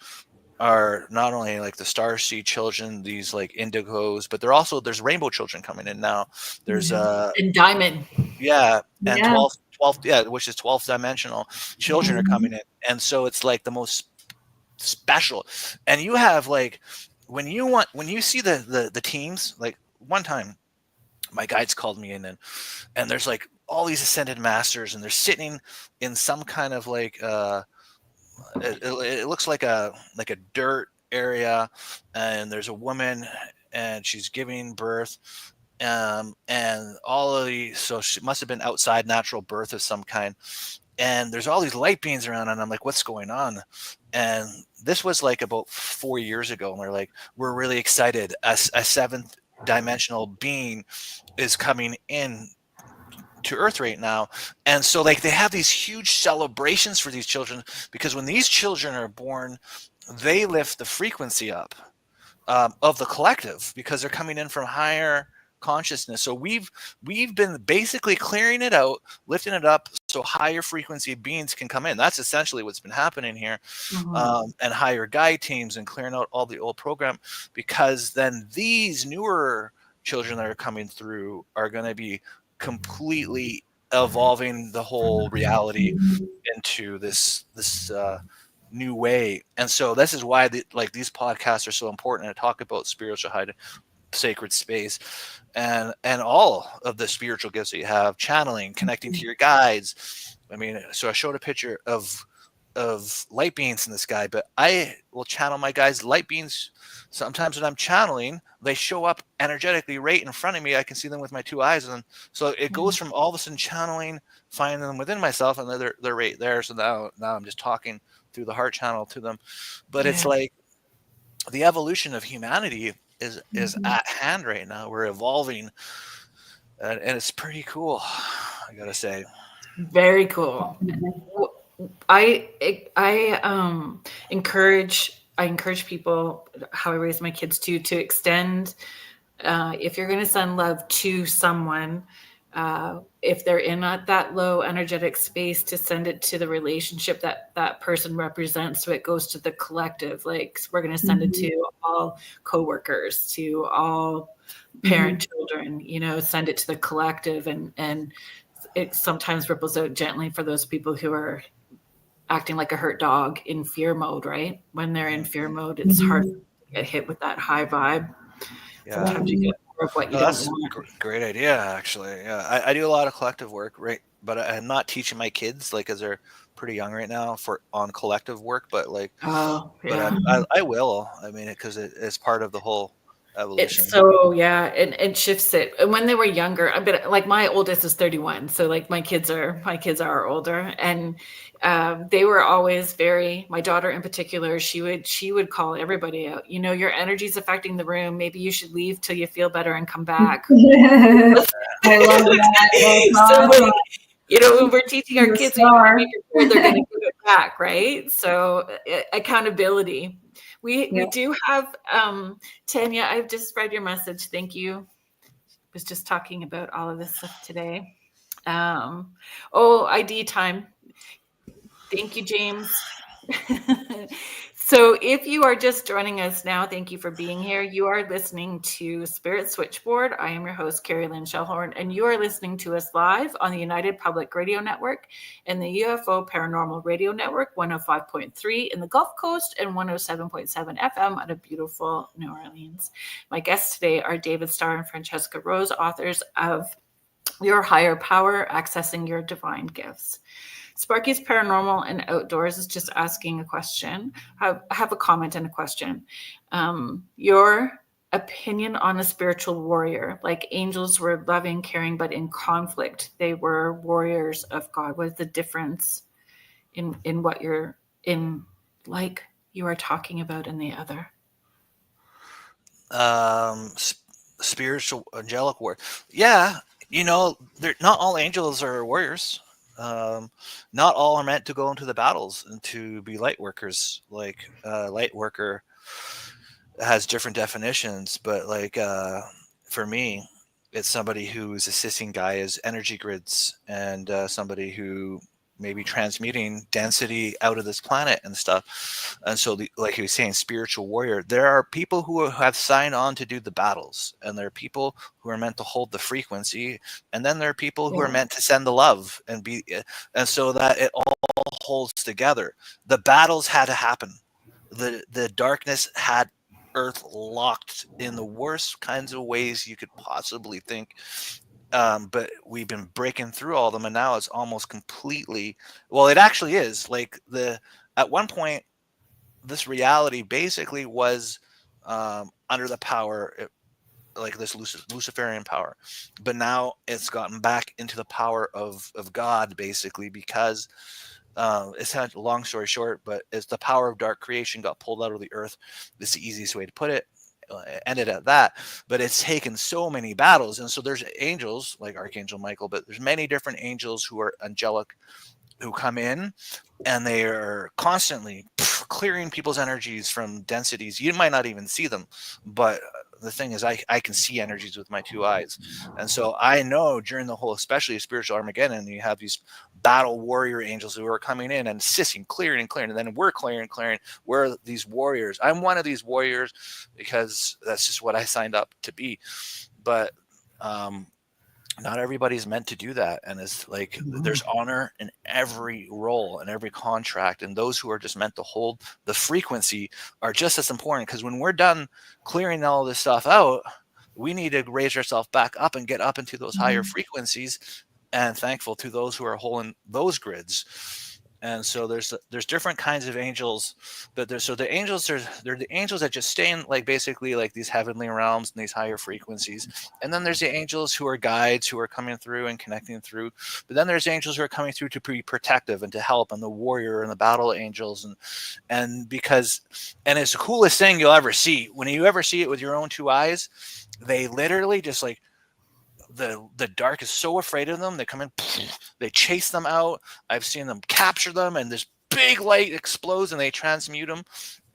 are not only like the star seed children, these like indigos, but there's rainbow children coming in now. There's and diamond. And 12, which is 12th dimensional children are coming in. And so it's like the most special. And you have like, when you see the teams, like one time my guides called me in, and there's like all these ascended masters, and they're sitting in some kind of like it looks like a dirt area, and there's a woman and she's giving birth, and all of these, so she must have been outside, natural birth of some kind, and there's all these light beings around, and I'm like, what's going on? And this was like about 4 years ago, and we're really excited. A seventh dimensional being is coming in to Earth right now. And so like they have these huge celebrations for these children, because when these children are born, they lift the frequency up of the collective, because they're coming in from higher consciousness. So we've been basically clearing it out, lifting it up, so higher frequency beings can come in. That's essentially what's been happening here. And higher guide teams, and clearing out all the old program, because then these newer children that are coming through are going to be completely evolving the whole reality into this new way. And so this is why these podcasts are so important to talk about spiritual hide, sacred space, and all of the spiritual gifts that you have, channeling, connecting to your guides. I mean, so I showed a picture of light beings in the sky, but I will channel my guides' light beings. Sometimes when I'm channeling, they show up energetically right in front of me. I can see them with my two eyes, and so it goes from all of a sudden channeling, finding them within myself, and they're right there. So now I'm just talking through the heart channel to them. But it's like the evolution of humanity is at hand right now. We're evolving, and it's pretty cool, I gotta say. Very cool. I encourage people, how I raise my kids to extend, if you're going to send love to someone, if they're in that low energetic space, to send it to the relationship that person represents, so it goes to the collective. Like, we're going to send it to all coworkers, to all parent children, send it to the collective, and it sometimes ripples out gently for those people who are acting like a hurt dog in fear mode, right? When they're in fear mode, it's hard to get hit with that high vibe. Sometimes you get more of what you don't want. Great idea, actually. Yeah, I do a lot of collective work, right? But I'm not teaching my kids, like, because they're pretty young right now, on collective work. But like, but I will. I mean, because it's part of the whole evolution. It's so it shifts it. And when they were younger, like my oldest is 31, so like my kids are older, and they were always my daughter in particular, she would call everybody out. Your energy's affecting the room. Maybe you should leave till you feel better and come back. I love that. So when we're teaching our kids, we want to make sure they're going to give it back, right? So accountability. We do have, Tanya, I've just read your message. Thank you. I was just talking about all of this stuff today. ID time. Thank you, James. So if you are just joining us now, thank you for being here. You are listening to Spirit Switchboard. I am your host, Carrie Lynn Shellhorn, and you are listening to us live on the United Public Radio Network and the UFO Paranormal Radio Network, 105.3 in the Gulf Coast and 107.7 FM out of beautiful New Orleans. My guests today are David Starr and Francesca Rose, authors of Your Higher Power, Accessing Your Divine Gifts. Sparky's Paranormal and Outdoors is just asking a question. I have a comment and a question. Your opinion on a spiritual warrior, like angels were loving, caring, but in conflict, they were warriors of God. What is the difference in what you're in, like you are talking about in the other? Spiritual angelic warrior. Yeah, they're not all angels are warriors. Not all are meant to go into the battles and to be light workers. Like light worker has different definitions, but like for me, it's somebody who's assisting Gaia's energy grids and somebody who may be transmuting density out of this planet and stuff. And so, like he was saying, spiritual warrior, there are people who have signed on to do the battles, and there are people who are meant to hold the frequency, and then there are people who are meant to send the love and be, and so that it all holds together. The battles had to happen. The darkness had Earth locked in the worst kinds of ways you could possibly think. But we've been breaking through all of them, and now it's almost completely, well, it actually is like at one point, this reality basically was under the power, like this Luciferian power, but now it's gotten back into the power of God, basically, because it's not a long story short, but as the power of dark creation got pulled out of the earth, this is the easiest way to put it. Ended at that, but it's taken so many battles, and so there's angels like Archangel Michael, but there's many different angels who are angelic, who come in, and they are constantly clearing people's energies from densities. You might not even see them, but the thing is, I can see energies with my two eyes, and so I know during the whole, especially spiritual Armageddon, you have these battle warrior angels who are coming in and assisting, clearing, and then we're clearing. We're these warriors. I'm one of these warriors because that's just what I signed up to be. But not everybody's meant to do that, and it's like there's honor in every role and every contract, and those who are just meant to hold the frequency are just as important, because when we're done clearing all this stuff out, we need to raise ourselves back up and get up into those higher frequencies, and thankful to those who are holding those grids. And so there's different kinds of angels, but they're the angels they're the angels that just stay in, like, basically like these heavenly realms and these higher frequencies. And then there's the angels who are guides, who are coming through and connecting through. But then there's angels who are coming through to be protective and to help, and the warrior and the battle angels, and it's the coolest thing you'll ever see. When you ever see it with your own two eyes, they literally just like, the dark is so afraid of them, they come in, they chase them out. I've seen them capture them, and this big light explodes and they transmute them.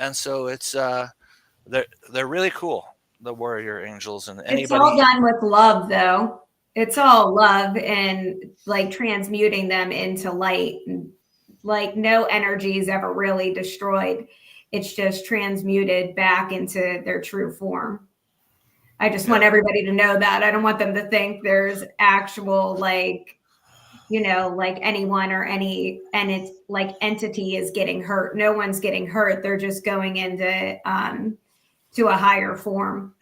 And so it's they're really cool, the warrior angels. And anybody, it's all done with love, though. It's all love and like transmuting them into light. Like no energy is ever really destroyed. It's just transmuted back into their true form. I just want everybody to know that. I don't want them to think there's actual, like, like anyone or it's like entity is getting hurt. No one's getting hurt. They're just going into to a higher form.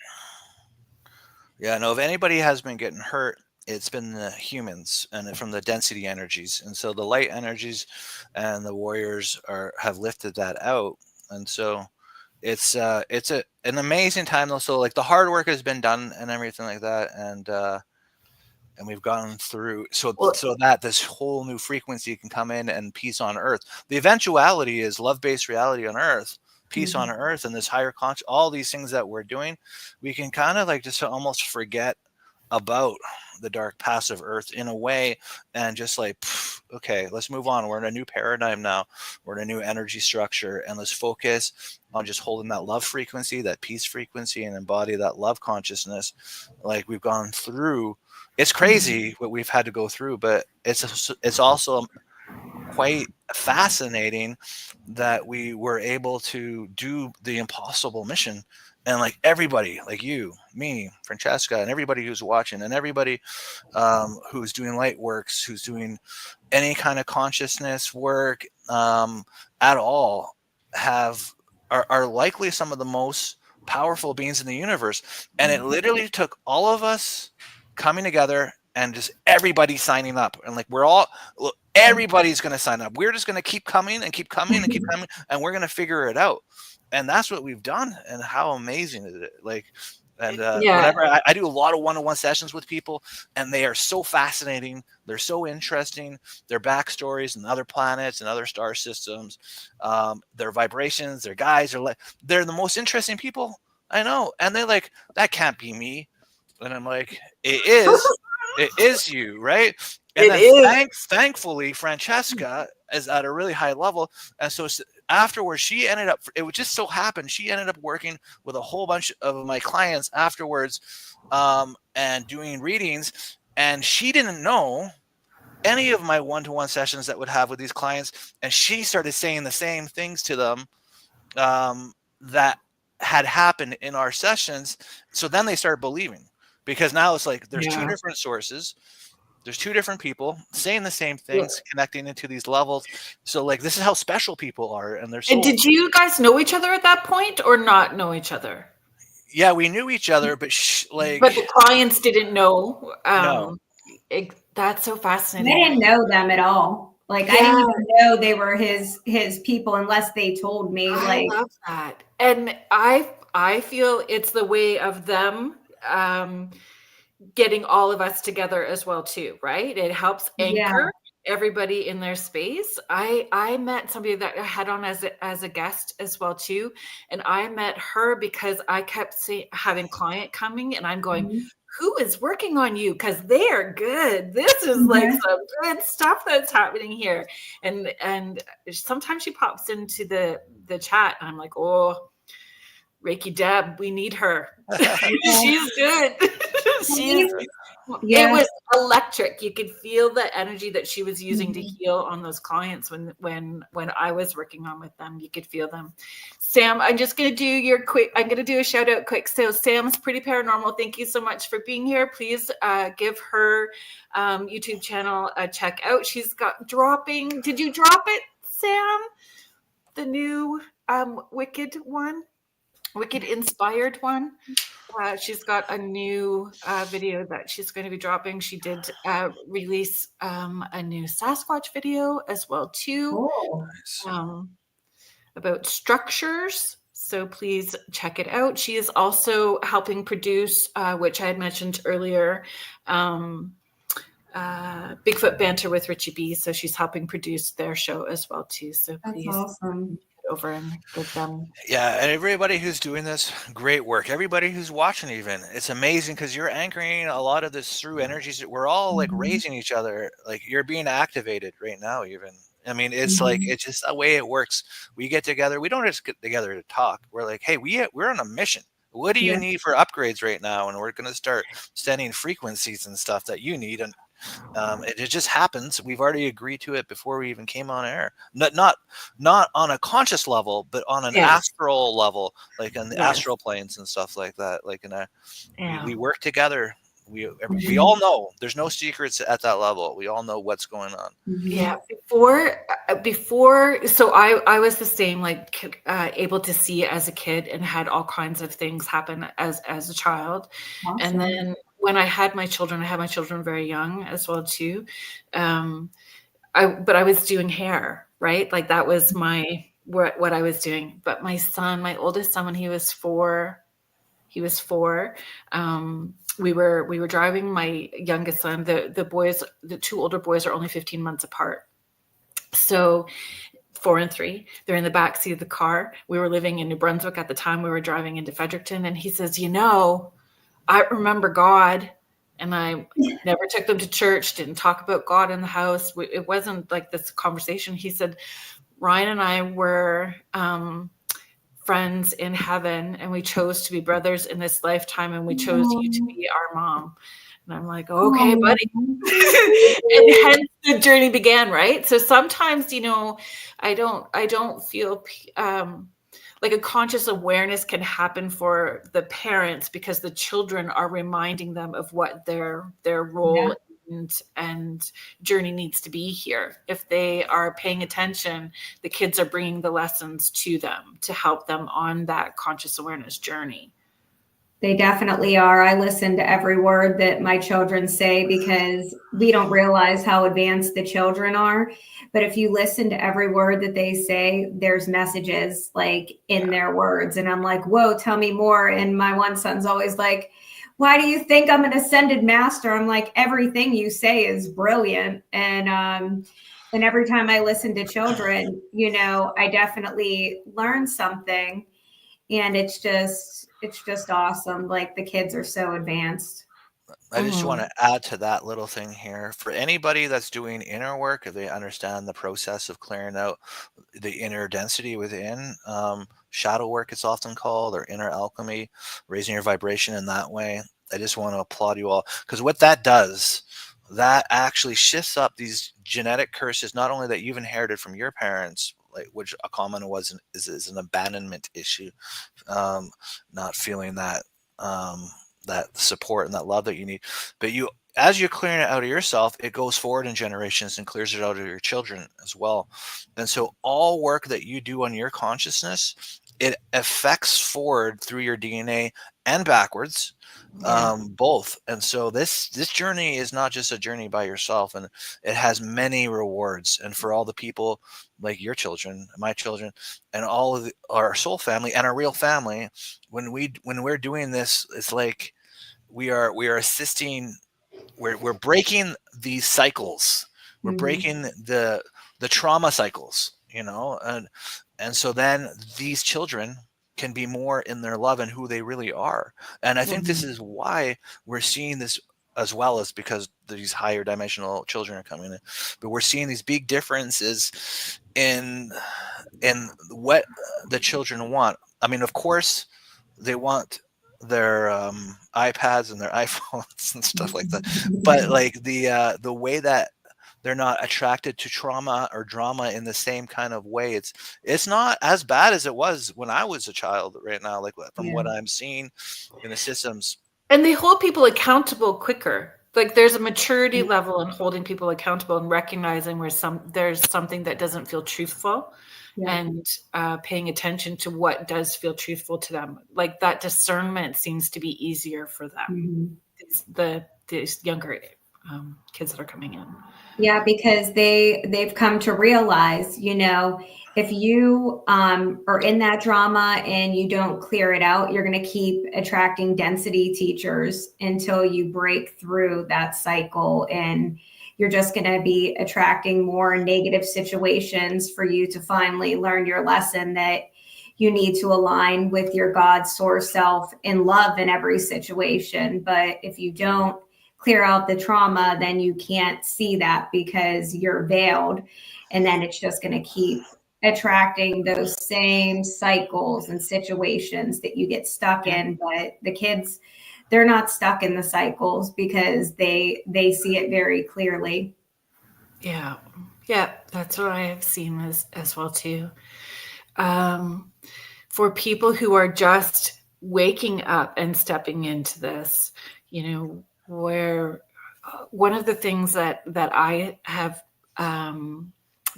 Yeah, no, if anybody has been getting hurt, it's been the humans and from the density energies. And so the light energies and the warriors have lifted that out. And so it's an amazing time though. So like the hard work has been done and everything like that, and we've gone through so that this whole new frequency can come in, and peace on earth. The eventuality is love-based reality on earth, peace on earth, and this higher conscious, all these things that we're doing, we can kind of like just almost forget about the dark passive earth in a way, and just like, okay, let's move on. We're in a new paradigm now. We're in a new energy structure, and let's focus on just holding that love frequency, that peace frequency, and embody that love consciousness. Like we've gone through, it's crazy what we've had to go through, but it's also quite fascinating that we were able to do the impossible mission. And like everybody, like you, me, Francesca, and everybody who's watching, and everybody who's doing light works, who's doing any kind of consciousness work at all, are likely some of the most powerful beings in the universe. And it literally took all of us coming together and just everybody signing up. And like everybody's going to sign up. We're just going to keep coming and keep coming and keep coming, and we're going to figure it out. And that's what we've done. And how amazing is it? Like, and whenever I do a lot of one-on-one sessions with people, and they are so fascinating. They're so interesting. Their backstories and other planets and other star systems, their vibrations, their guides are like, they're the most interesting people I know. And they're like, that can't be me. And I'm like, it is you, right? And then thankfully, Francesca is at a really high level. And so afterwards, she ended up, it would just so happen, she ended up working with a whole bunch of my clients afterwards, and doing readings. And she didn't know any of my one-to-one sessions that would have with these clients. And she started saying the same things to them that had happened in our sessions. So then they started believing, because now it's like there's two different sources. There's two different people saying the same things, connecting into these levels. So like, this is how special people are. And they're so. And did you guys know each other at that point or not know each other? Yeah, we knew each other, but but the clients didn't know. No. That's so fascinating. I didn't know them at all. Like, I didn't even know they were his people unless they told me. I love that. And I feel it's the way of them getting all of us together as well too, right? It helps anchor everybody in their space. I met somebody that I had on as a guest as well too, and I met her because I kept having client coming, and I'm going, who is working on you? Because they are good. This is like some good stuff that's happening here. And sometimes she pops into the chat, and I'm like, oh, Reiki Deb, we need her. She's good. It was electric. You could feel the energy that she was using to heal on those clients when I was working on with them. You could feel them. Sam, I'm just going to do a shout out quick. So Sam's Pretty Paranormal, thank you so much for being here. Please give her YouTube channel a check out. She's got dropping. Did you drop it, Sam? The new Wicked one? Wicked inspired one. She's got a new video that she's going to be dropping. She did release a new Sasquatch video as well too, about structures. So please check it out. She is also helping produce, which I had mentioned earlier, Bigfoot Banter with Richie B. So she's helping produce their show as well too. So please. That's awesome. Over and give them. Yeah, and everybody who's doing this, great work. Everybody who's watching, even, it's amazing because you're anchoring a lot of this through energies. We're all like raising each other. Like, you're being activated right now. Even, I mean, it's like, it's just the way it works. We get together. We don't just get together to talk. We're like, hey, we're on a mission. What do you need for upgrades right now? And we're going to start sending frequencies and stuff that you need. And it just happens. We've already agreed to it before we even came on air. Not on a conscious level, but on an astral level, like in the astral planes and stuff like that. Like we work together. We all know there's no secrets at that level. We all know what's going on. Yeah. Before, so I was the same, like able to see as a kid and had all kinds of things happen as a child. Awesome. And then when I had my children very young as well too. But I was doing hair, right? Like that was what I was doing. But my son, my oldest son, when he was four, we were driving my youngest son. The two older boys are only 15 months apart. So 4 and 3, they're in the back seat of the car. We were living in New Brunswick at the time. We were driving into Fredericton, and he says, I remember God, and I never took them to church, didn't talk about God in the house. It wasn't like this conversation. He said, Ryan and I were friends in heaven, and we chose to be brothers in this lifetime, and we chose you to be our mom. And I'm like, okay, buddy. And hence the journey began, right? So sometimes, I don't feel like a conscious awareness can happen for the parents because the children are reminding them of what their role and journey needs to be here. If they are paying attention, the kids are bringing the lessons to them to help them on that conscious awareness journey. They definitely are. I listen to every word that my children say because we don't realize how advanced the children are. But if you listen to every word that they say, there's messages like in their words. And I'm like, whoa, tell me more. And my one son's always like, why do you think I'm an ascended master? I'm like, everything you say is brilliant. And every time I listen to children, I definitely learn something. And it's just awesome. Like the kids are so advanced. I just want to add to that little thing here. For anybody that's doing inner work, if they understand the process of clearing out the inner density within, shadow work it's often called, or inner alchemy, raising your vibration in that way. I just want to applaud you all, because what that does, that actually shifts up these genetic curses, not only that you've inherited from your parents, like which a common is an abandonment issue, not feeling that that support and that love that you need, but as you're clearing it out of yourself, it goes forward in generations and clears it out of your children as well. And so all work that you do on your consciousness, it affects forward through your DNA and backwards, both. And so this journey is not just a journey by yourself, and it has many rewards. And for all the people like your children, my children, and all of our soul family and our real family, when we're doing this, it's like we are assisting. We're breaking these cycles. We're breaking the trauma cycles, and so then these children can be more in their love and who they really are. And I think this is why we're seeing this, as well as because these higher dimensional children are coming in. But we're seeing these big differences in what the children want. I mean, of course, they want their iPads and their iPhones and stuff like that. But like the way that they're not attracted to trauma or drama in the same kind of way, it's not as bad as it was when I was a child right now, like from what I'm seeing in the systems. And they hold people accountable quicker. Like there's a maturity level in holding people accountable and recognizing where there's something that doesn't feel truthful, and paying attention to what does feel truthful to them. Like that discernment seems to be easier for them. These younger kids that are coming in. Yeah, because they've come to realize, if you are in that drama and you don't clear it out, you're going to keep attracting density teachers until you break through that cycle, and you're just going to be attracting more negative situations for you to finally learn your lesson that you need to align with your God source self in love in every situation. But if you don't clear out the trauma, then you can't see that because you're veiled. And then it's just going to keep attracting those same cycles and situations that you get stuck in. But the kids, they're not stuck in the cycles because they see it very clearly. Yeah, that's what I have seen as well too. For people who are just waking up and stepping into this, where one of the things that I have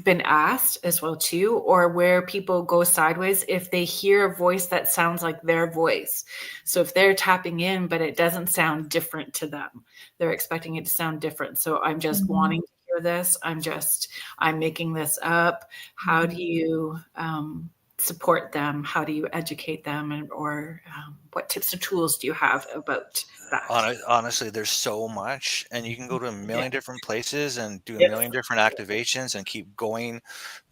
been asked as well too, or where people go sideways if they hear a voice that sounds like their voice. So if they're tapping in, but it doesn't sound different to them, they're expecting it to sound different. So I'm just wanting to hear this. I'm making this up. How do you support them? How do you educate them? Or what tips or tools do you have about that? Honestly, there's so much, and you can go to a million different places and do a million different activations and keep going,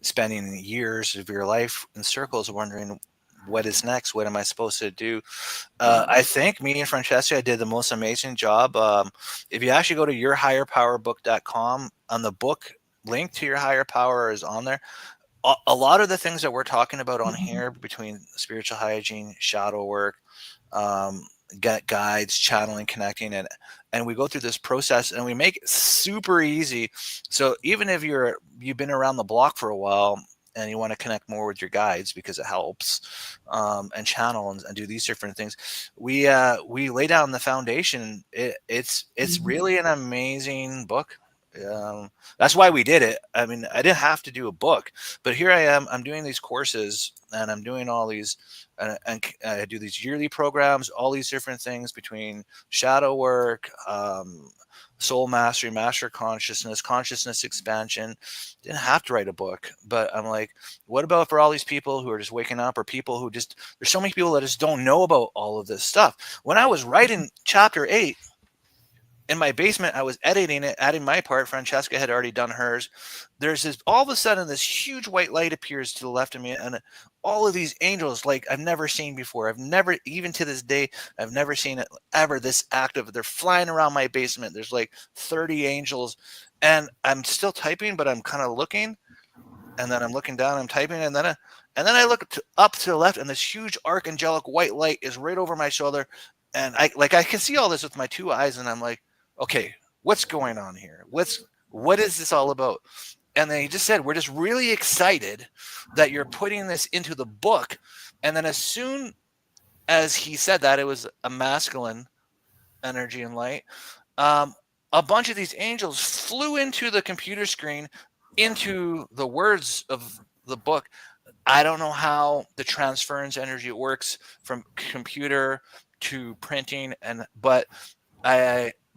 spending years of your life in circles wondering what is next, what am I supposed to do. I think me and Francesca did the most amazing job. If you actually go to yourhigherpowerbook.com, on the book link to your higher power is on there. A lot of the things that we're talking about on here, between spiritual hygiene, shadow work, get guides, channeling, connecting, and we go through this process and we make it super easy. So even if you've been around the block for a while and you want to connect more with your guides because it helps, and channel and do these different things, we lay down the foundation. It's really an amazing book. That's why we did it. I mean, I didn't have to do a book, but here I am. I'm doing these courses, and I'm doing all these, and I do these yearly programs, all these different things between shadow work, soul mastery, master consciousness, consciousness expansion. Didn't have to write a book, but I'm like, what about for all these people who are just waking up, or people who just, there's so many people that just don't know about all of this stuff. When I was writing chapter 8 in my basement, I was editing it, adding my part. Francesca had already done hers. There's this, all of a sudden, this huge white light appears to the left of me, and all of these angels, like I've never seen before. I've never, even to this day, I've never seen it ever this active. They're flying around my basement. There's like 30 angels, and I'm still typing, but I'm kind of looking, and then I'm looking down, I'm typing, and then I look up to the left, and this huge archangelic white light is right over my shoulder, and I can see all this with my 2 eyes, and I'm like, okay, what's going on here? What is this all about? And then he just said, we're just really excited that you're putting this into the book. And then as soon as he said that, it was a masculine energy and light. A bunch of these angels flew into the computer screen, into the words of the book. I don't know how the transference energy works from computer to printing, but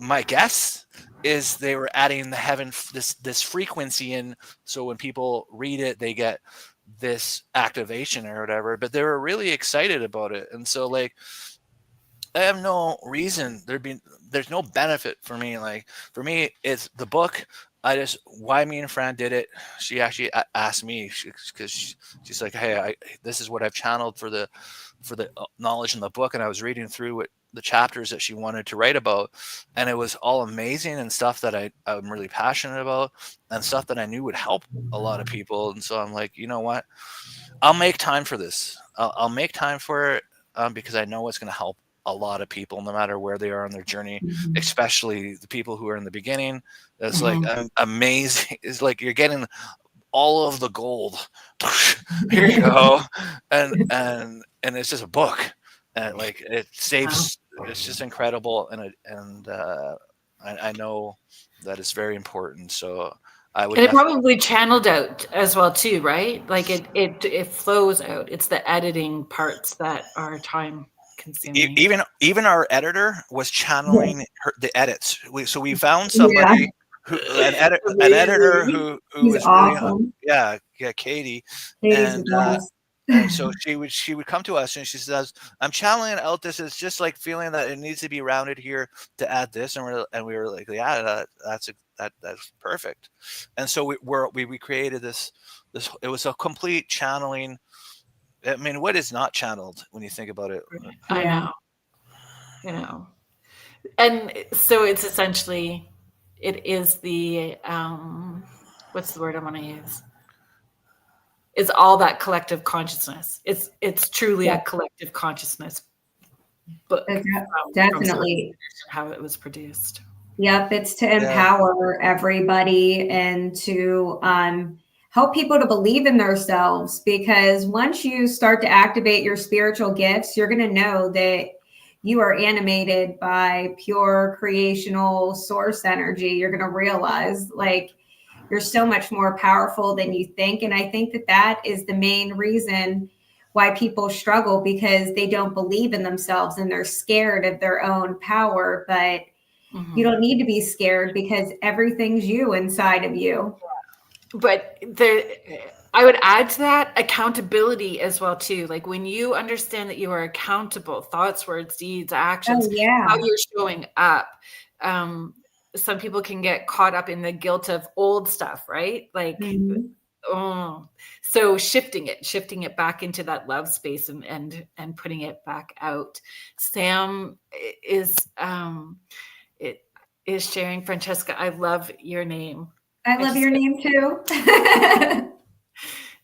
my guess is they were adding the heaven, this frequency in, so when people read it, they get this activation or whatever. But they were really excited about it, and so like, I have no reason. There's no benefit for me. Like, for me, it's the book. Why me and Fran did it. She actually asked me, because she's like, hey, this is what I've channeled for the knowledge in the book, and I was reading through what the chapters that she wanted to write about, and it was all amazing and stuff that I'm really passionate about, and stuff that I knew would help a lot of people. And so I'm like, you know what, I'll make time for this. I'll make time for it, because I know it's going to help a lot of people, no matter where they are on their journey, especially the people who are in the beginning. It's like amazing. It's like you're getting all of the gold. Here you go. And it's just a book, and like, it saves. It's just incredible, and I know that it's very important. So I would. And it probably channeled out as well too, right? Like it flows out. It's the editing parts that are time consuming. Even our editor was channeling the edits. So we found somebody an editor who was awesome. Really, Katie. And so she would come to us and she says, I'm channeling out this. It's just like feeling that it needs to be rounded here to add this. And we were like, yeah, that's perfect. And so we created this, it was a complete channeling. I mean, what is not channeled when you think about it? I know. And so it's essentially, it is the, what's the word I want to use? It's all that collective consciousness. It's truly a collective consciousness book. Definitely. From how it was produced. Yep. It's to empower everybody and to help people to believe in themselves, because once you start to activate your spiritual gifts, you're going to know that you are animated by pure creational source energy. You're going to realize, like, you're so much more powerful than you think. And I think that is the main reason why people struggle, because they don't believe in themselves and they're scared of their own power. But you don't need to be scared, because everything's you inside of you. But I would add to that accountability as well too. Like, when you understand that you are accountable, thoughts, words, deeds, actions, how you're showing up. Some people can get caught up in the guilt of old stuff, right? Like, so shifting it back into that love space and putting it back out. Sam is sharing, Francesca, I love your name. I love your name too.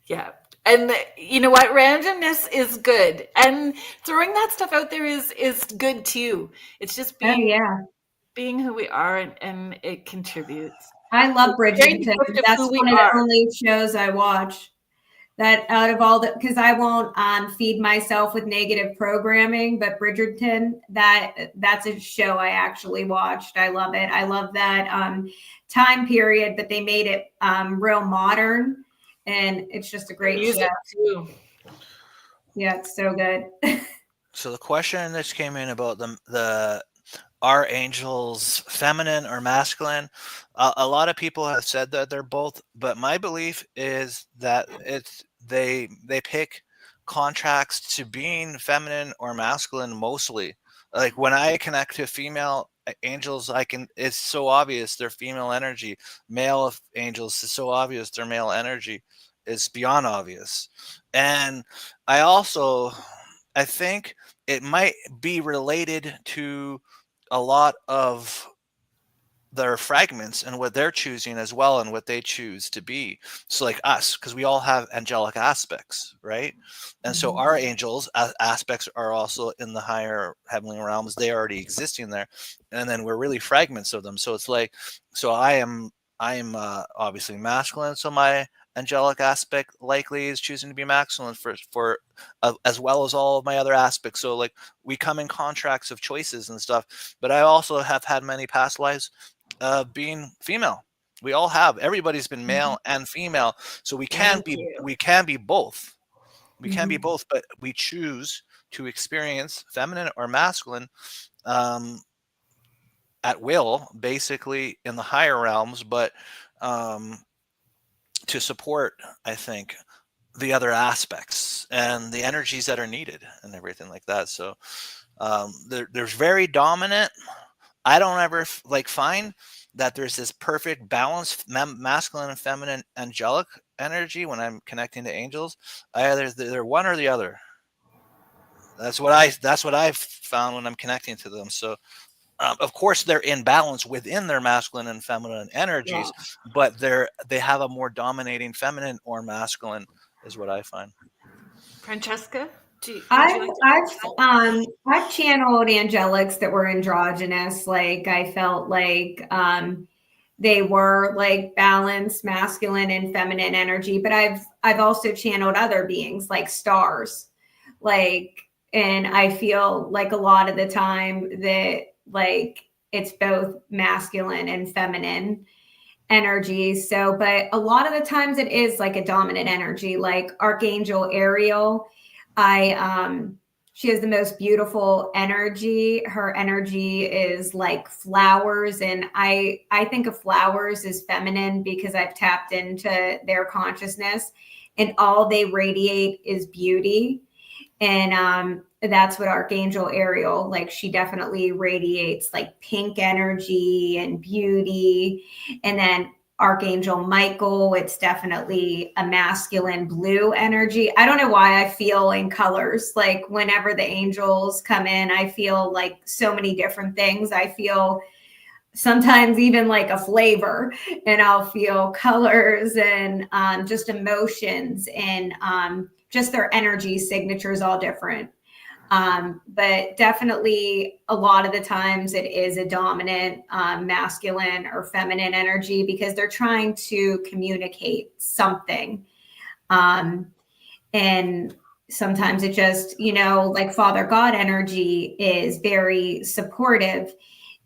Yeah. And you know what? Randomness is good. And throwing that stuff out there is good too. It's just being who we are, and it contributes. I love Bridgerton. That's one of the only shows I watch. that out of all the, because I won't feed myself with negative programming, but Bridgerton, that's a show I actually watched. I love it. I love that time period, but they made it real modern, and it's just a great music show too. Yeah, it's so good. So the question that came in about the are angels feminine or masculine? A lot of people have said that they're both, but my belief is that they pick contracts to being feminine or masculine mostly. Like when I connect to female angels, it's so obvious they're female energy. Male angels, it's so obvious their male energy. Is beyond obvious. And I think it might be related to a lot of their fragments and what they're choosing as well, and what they choose to be. So like us, because we all have angelic aspects, right? And so our angels aspects are also in the higher heavenly realms. They are already existing there, and then we're really fragments of them. So it's like, so I am obviously masculine, so my angelic aspect likely is choosing to be masculine for as well as all of my other aspects. So like we come in contracts of choices and stuff, but I also have had many past lives being female. We all have. Everybody's been male and female, so we can Thank be you. we can be both. We can be Mhm. both, but we choose to experience feminine or masculine um, at will, basically in the higher realms, but um, to support, I think, the other aspects and the energies that are needed and everything like that. So there's very dominant. I don't ever find that there's this perfect balance, masculine and feminine angelic energy when I'm connecting to angels. Either they're one or the other. That's what I've found when I'm connecting to them. So of course they're in balance within their masculine and feminine energies, Yeah. but they have a more dominating feminine or masculine is what I find. Francesca, would I've you like to I've help? I've channeled angelics that were androgynous. Like I felt like they were like balanced masculine and feminine energy, but I've also channeled other beings like stars. Like, and I feel like a lot of the time that like it's both masculine and feminine energy. So, but a lot of the times it is like a dominant energy, like Archangel Ariel. I she has the most beautiful energy. Her energy is like flowers, and I think of flowers as feminine because I've tapped into their consciousness, and all they radiate is beauty. And that's what Archangel Ariel, like, she definitely radiates like pink energy and beauty. And then Archangel Michael, it's definitely a masculine blue energy. I don't know why I feel in colors. Like whenever the angels come in, I feel like so many different things. I feel sometimes even like a flavor, and I'll feel colors and just emotions, and just their energy signatures all different. But definitely a lot of the times it is a dominant masculine or feminine energy because they're trying to communicate something. And sometimes it just, like Father God energy is very supportive,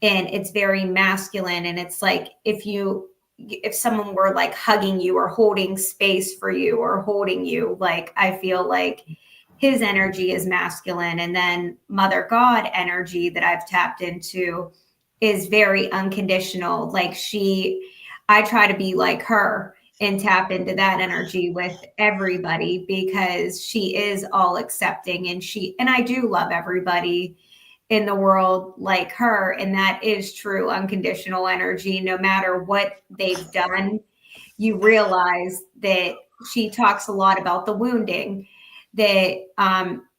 and it's very masculine. And it's like if someone were like hugging you or holding space for you or holding you, like I feel like his energy is masculine. And then Mother God energy that I've tapped into is very unconditional. Like I try to be like her and tap into that energy with everybody because she is all accepting, and I do love everybody in the world like her. And that is true unconditional energy. No matter what they've done, you realize that she talks a lot about the wounding, that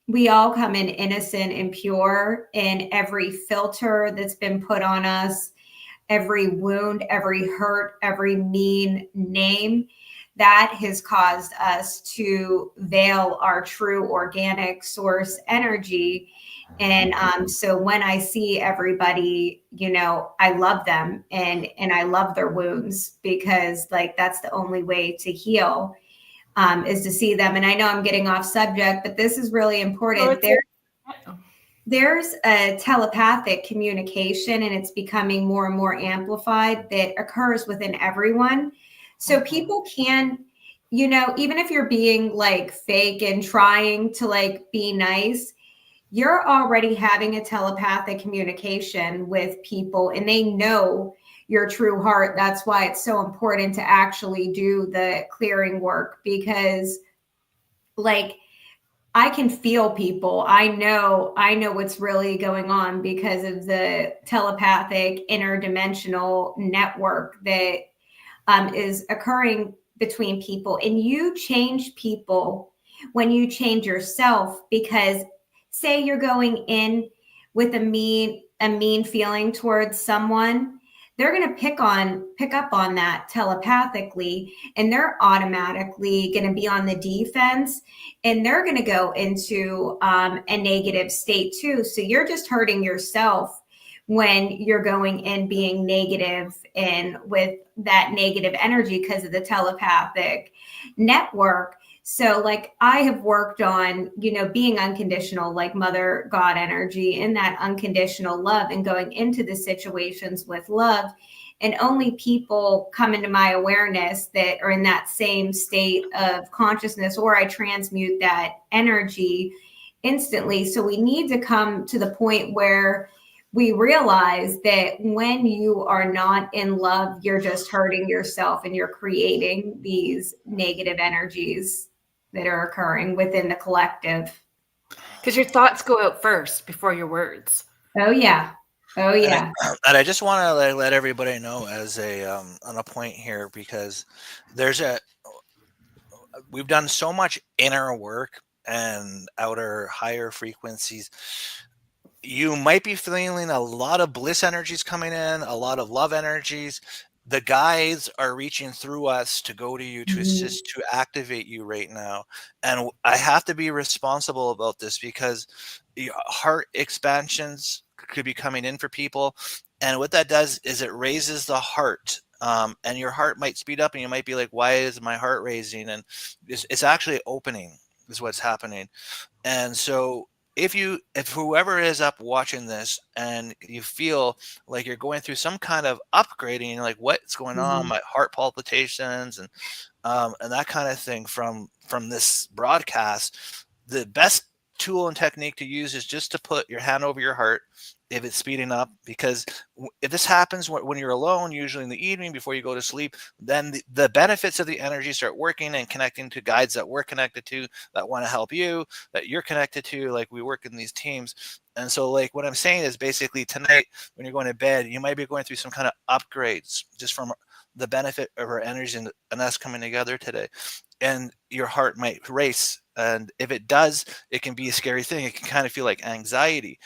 we all come in innocent and pure, and every filter that's been put on us, every wound, every hurt, every mean name, that has caused us to veil our true organic source energy. And so when I see everybody, I love them, and I love their wounds because like that's the only way to heal. is to see them. And I know I'm getting off subject, but this is really important. There's a telepathic communication, and it's becoming more and more amplified, that occurs within everyone. So people can, you know, even if you're being like fake and trying to like be nice, you're already having a telepathic communication with people, and they know your true heart. That's why it's so important to actually do the clearing work, because like I can feel people. I know what's really going on because of the telepathic interdimensional network that is occurring between people. And you change people when you change yourself, because say you're going in with a mean feeling towards someone, they're going to pick up on that telepathically, and they're automatically going to be on the defense, and they're going to go into a negative state too. So you're just hurting yourself when you're going and being negative and with that negative energy because of the telepathic network. So like I have worked on, you know, being unconditional, like Mother God energy, and that unconditional love, and going into the situations with love. And only people come into my awareness that are in that same state of consciousness, or I transmute that energy instantly. So we need to come to the point where we realize that when you are not in love, you're just hurting yourself, and you're creating these negative energies that are occurring within the collective. Because your thoughts go out first before your words. Oh yeah. Oh yeah. And I just want to let everybody know as a on a point here, because we've done so much inner work and outer higher frequencies. You might be feeling a lot of bliss energies coming in, a lot of love energies. The guides are reaching through us to go to you, to assist, to activate you right now. And I have to be responsible about this, because heart expansions could be coming in for people. And what that does is it raises the heart. And your heart might speed up, and you might be like, why is my heart raising? And it's actually opening is what's happening. And so if whoever is up watching this and you feel like you're going through some kind of upgrading, like what's going on, my heart palpitations and that kind of thing from this broadcast, the best tool and technique to use is just to put your hand over your heart if it's speeding up, because if this happens when you're alone, usually in the evening before you go to sleep, then the benefits of the energy start working and connecting to guides that we're connected to, that want to help you, that you're connected to. Like we work in these teams. And so like what I'm saying is basically tonight when you're going to bed, you might be going through some kind of upgrades just from the benefit of our energy and us coming together today. And your heart might race. And if it does, it can be a scary thing. It can kind of feel like anxiety.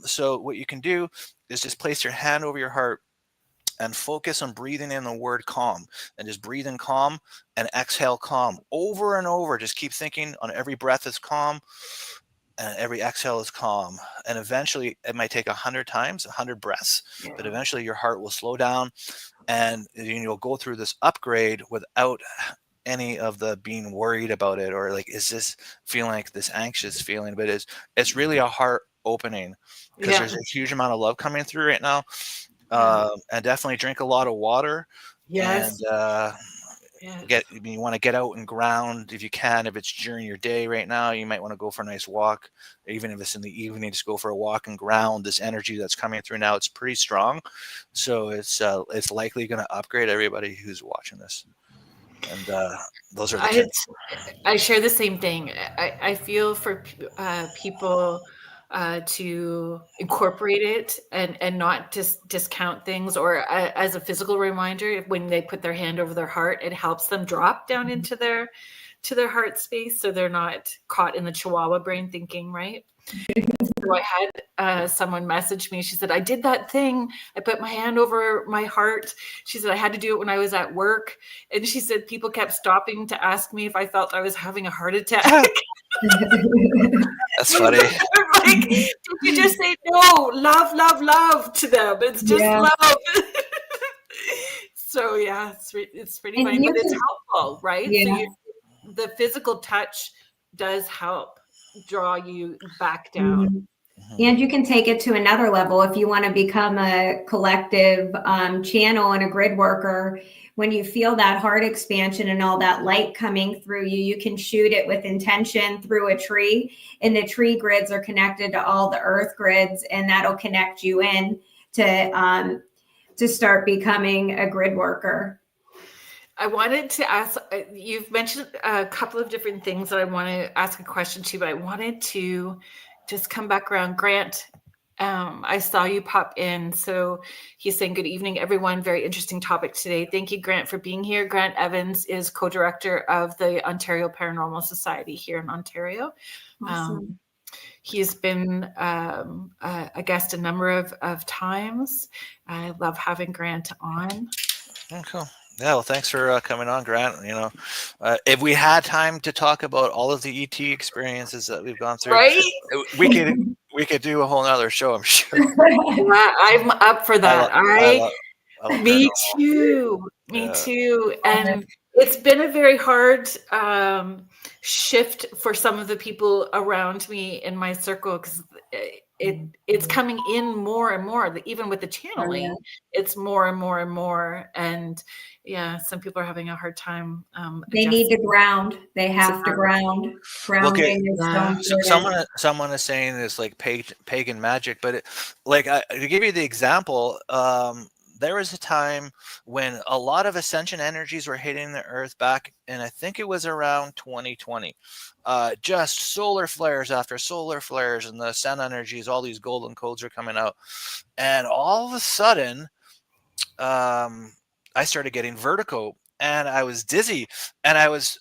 So what you can do is just place your hand over your heart and focus on breathing in the word calm, and just breathe in calm and exhale calm over and over. Just keep thinking on every breath is calm and every exhale is calm. And eventually it might take 100 times, 100 breaths, but eventually your heart will slow down and you'll go through this upgrade without any of the being worried about it, or like, is this feeling like this anxious feeling? But it's really a heart opening, because there's a huge amount of love coming through right now. And definitely drink a lot of water. Yes. And you want to get out and ground if you can. If it's during your day right now, you might want to go for a nice walk. Even if it's in the evening, just go for a walk and ground this energy that's coming through now. It's pretty strong, so it's likely going to upgrade everybody who's watching this. And those are the tips. I share the same thing. I feel for people to incorporate it and not just discount things, or as a physical reminder, when they put their hand over their heart, it helps them drop down into their heart space, so they're not caught in the Chihuahua brain thinking, right? So I had someone message me. She said, I did that thing. I put my hand over my heart. She said, I had to do it when I was at work. And she said, people kept stopping to ask me if I felt I was having a heart attack. That's funny. Like, did you just say no, love, love, love to them? It's just love. So yeah, it's pretty funny, but it's helpful, right? Yeah. So the physical touch does help draw you back down. And you can take it to another level if you want to become a collective channel and a grid worker. When you feel that heart expansion and all that light coming through you, you can shoot it with intention through a tree, and the tree grids are connected to all the earth grids, and that'll connect you in to start becoming a grid worker. I wanted to ask, you've mentioned a couple of different things that I want to ask a question to, but I wanted to just come back around. Grant, I saw you pop in. So he's saying, good evening, everyone. Very interesting topic today. Thank you, Grant, for being here. Grant Evans is co-director of the Ontario Paranormal Society here in Ontario. Awesome. He's been a guest a number of times. I love having Grant on. Oh, cool. Yeah, well, thanks for coming on, Grant. You know, if we had time to talk about all of the ET experiences that we've gone through, right? we could do a whole nother show, I'm sure. Yeah, I'm up for that. I love Me too. Me too. And it's been a very hard shift for some of the people around me in my circle, because it's coming in more and more. Even with the channeling, it's more and more and more. And yeah, some people are having a hard time. They need to ground. They have to ground. Grounding is so important. Someone is saying this like pagan magic, but to give you the example, there was a time when a lot of ascension energies were hitting the earth back, and I think it was around 2020. Just solar flares after solar flares, and the ascent energies, all these golden codes are coming out. And all of a sudden, I started getting vertigo, and I was dizzy, and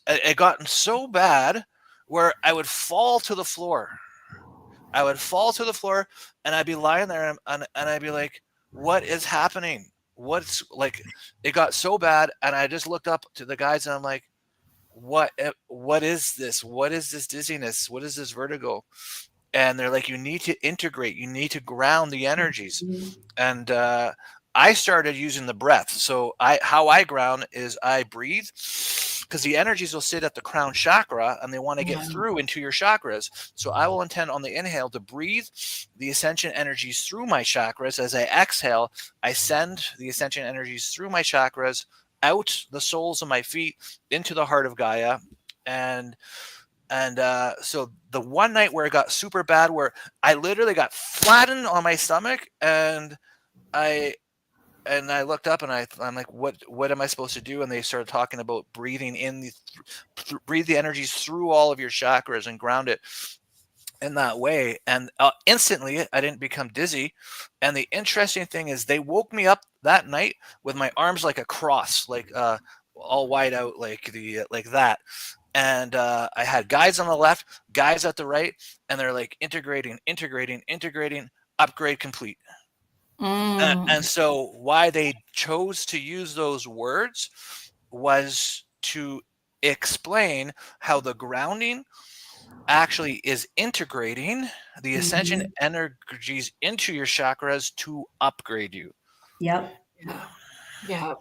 it gotten so bad where I would fall to the floor. And I'd be lying there, and I'd be like, what is happening? It got so bad, and I just looked up to the guys, and I'm like, what is this? What is this dizziness? What is this vertigo? And they're like, you need to integrate, you need to ground the energies. And I started using the breath. So how I ground is I breathe, because the energies will sit at the crown chakra, and they want to get through into your chakras. So I will intend on the inhale to breathe the ascension energies through my chakras. As I exhale, I send the ascension energies through my chakras out the soles of my feet into the heart of Gaia. And so the one night where it got super bad, where I literally got flattened on my stomach, and I looked up, and I'm like, what am I supposed to do? And they started talking about breathing in breathe the energies through all of your chakras and ground it in that way. And instantly I didn't become dizzy. And the interesting thing is, they woke me up that night with my arms like a cross, like all wide out, like that. And I had guys on the left, guys at the right, and they're like integrating, upgrade complete. And so why they chose to use those words was to explain how the grounding actually is integrating the ascension energies into your chakras to upgrade you. Yep. Yeah.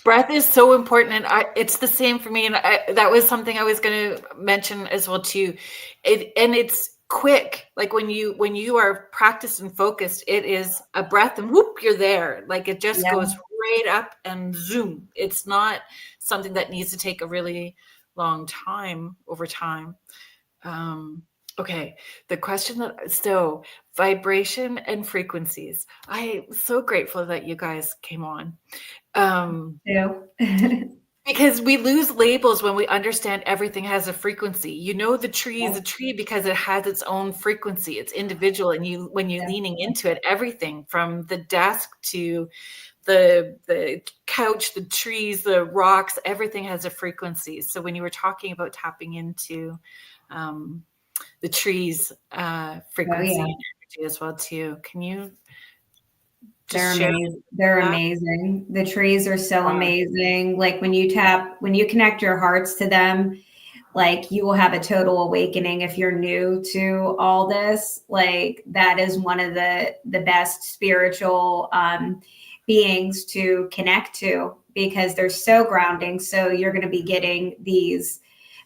Breath is so important. And it's the same for me. And that was something I was going to mention as well too. It's quick. Like when you are practiced and focused, it is a breath and whoop, you're there. Like it just goes right up and zoom. It's not something that needs to take a really long time over time. Okay. The question so vibration and frequencies. I'm so grateful that you guys came on. Because we lose labels when we understand everything has a frequency. The tree is a tree because it has its own frequency. It's individual. And when you're leaning into it, everything from the desk to the couch, the trees, the rocks, everything has a frequency. So when you were talking about tapping into the trees frequency and energy as well too, can you They're amazing. The trees are so amazing. Like when you connect your hearts to them, like you will have a total awakening. If you're new to all this, like that is one of the best spiritual beings to connect to, because they're so grounding. So you're going to be getting these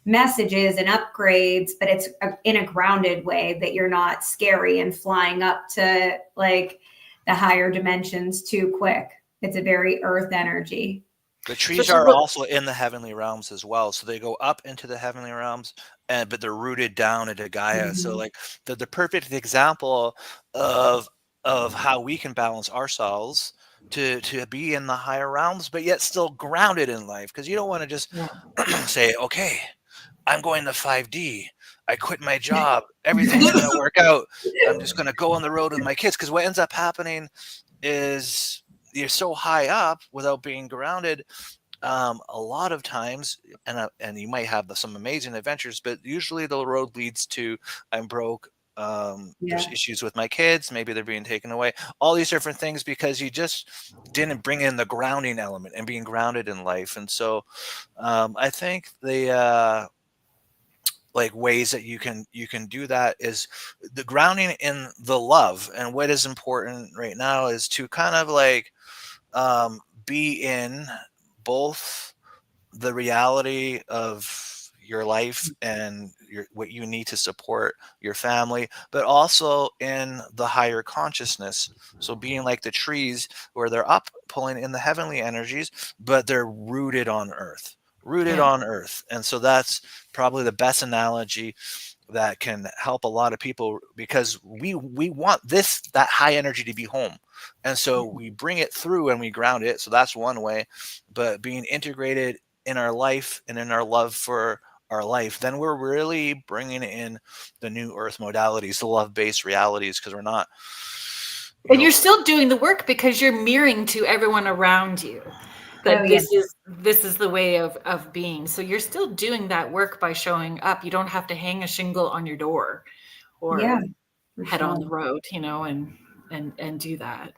messages and upgrades, but it's in a grounded way that you're not scary and flying up to like the higher dimensions too quick. It's a very earth energy. The trees are also in the heavenly realms as well. So they go up into the heavenly realms, but they're rooted down into Gaia. So like the perfect example of how we can balance ourselves to be in the higher realms, but yet still grounded in life. Because you don't want to just say, okay, I'm going to 5D. I quit my job. Everything's going to work out. I'm just going to go on the road with my kids. Because what ends up happening is you're so high up without being grounded. A lot of times, and you might have some amazing adventures, but usually the road leads to I'm broke. There's issues with my kids. Maybe they're being taken away. All these different things because you just didn't bring in the grounding element and being grounded in life. And so I think the like ways that you can do that is the grounding in the love. And what is important right now is to kind of like be in both the reality of your life and what you need to support your family, but also in the higher consciousness. So being like the trees where they're up pulling in the heavenly energies, but they're rooted on earth. And so that's probably the best analogy that can help a lot of people, because we want that high energy to be home. And so we bring it through and we ground it. So that's one way. But being integrated in our life and in our love for our life, then we're really bringing in the new earth modalities, the love-based realities, because we're not. And you're still doing the work because you're mirroring to everyone around you that this is the way of being. So you're still doing that work by showing up. You don't have to hang a shingle on your door or head on the road, and do that.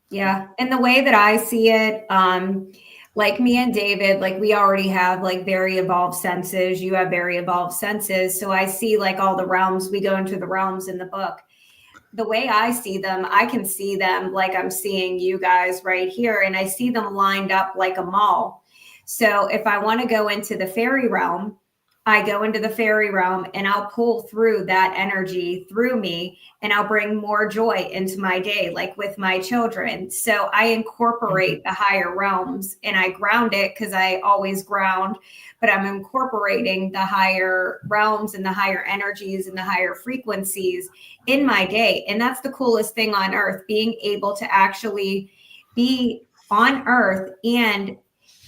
Yeah. And the way that I see it, like me and David, like we already have like very evolved senses. You have very evolved senses. So I see like all the realms, we go into the realms in the book. The way I see them, I can see them like I'm seeing you guys right here. And I see them lined up like a mall. So if I want to go into the fairy realm, I go into the fairy realm and I'll pull through that energy through me and I'll bring more joy into my day, like with my children. So I incorporate the higher realms and I ground it because I always ground, but I'm incorporating the higher realms and the higher energies and the higher frequencies in my day. And that's the coolest thing on earth, being able to actually be on earth and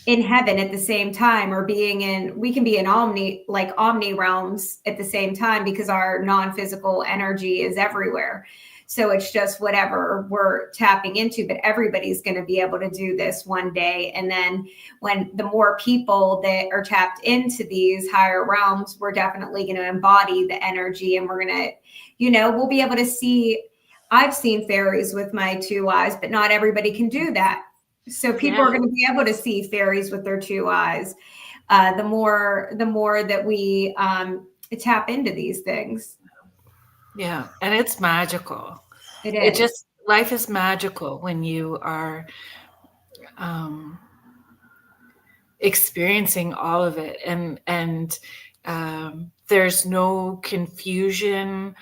in heaven at the same time, or we can be in omni realms at the same time because our non-physical energy is everywhere. So it's just whatever we're tapping into, but everybody's going to be able to do this one day. And then when the more people that are tapped into these higher realms, we're definitely going to embody the energy, and we're going to, we'll be able to see. I've seen fairies with my 2 eyes, but not everybody can do that. So people are going to be able to see fairies with their 2 eyes. The more that we tap into these things. Yeah. And it's magical. It is. Life is magical when you are experiencing all of it. And there's no confusion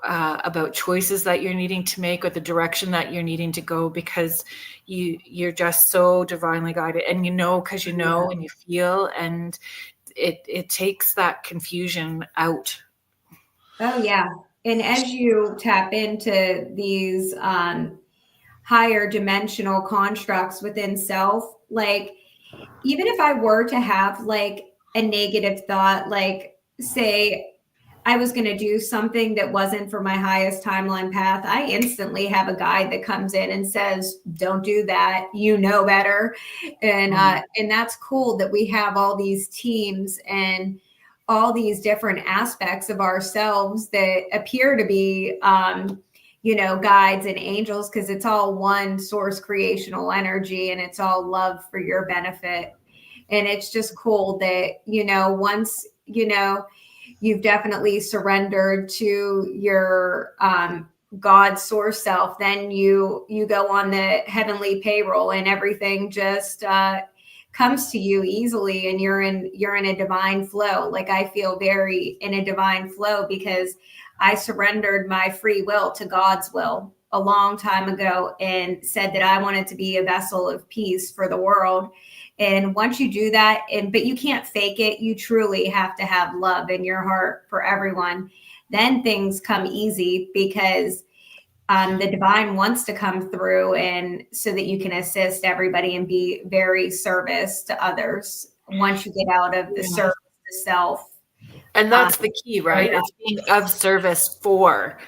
about choices that you're needing to make or the direction that you're needing to go, because you're just so divinely guided, and because and you feel, and it takes that confusion out. Oh yeah. And as you tap into these higher dimensional constructs within self, like even if I were to have like a negative thought, like say I was going to do something that wasn't for my highest timeline path, I instantly have a guide that comes in and says, don't do that. You know better. And that's cool that we have all these teams and all these different aspects of ourselves that appear to be, guides and angels, because it's all one source creational energy and it's all love for your benefit. And it's just cool that, once, you've definitely surrendered to your God source self, then you go on the heavenly payroll and everything just comes to you easily, and you're in a divine flow. Like, I feel very in a divine flow because I surrendered my free will to God's will a long time ago and said that I wanted to be a vessel of peace for the world. And once you do that, but you can't fake it, you truly have to have love in your heart for everyone. Then things come easy because the divine wants to come through, and so that you can assist everybody and be very service to others once you get out of the service to self. And that's the key, right? It's being of service for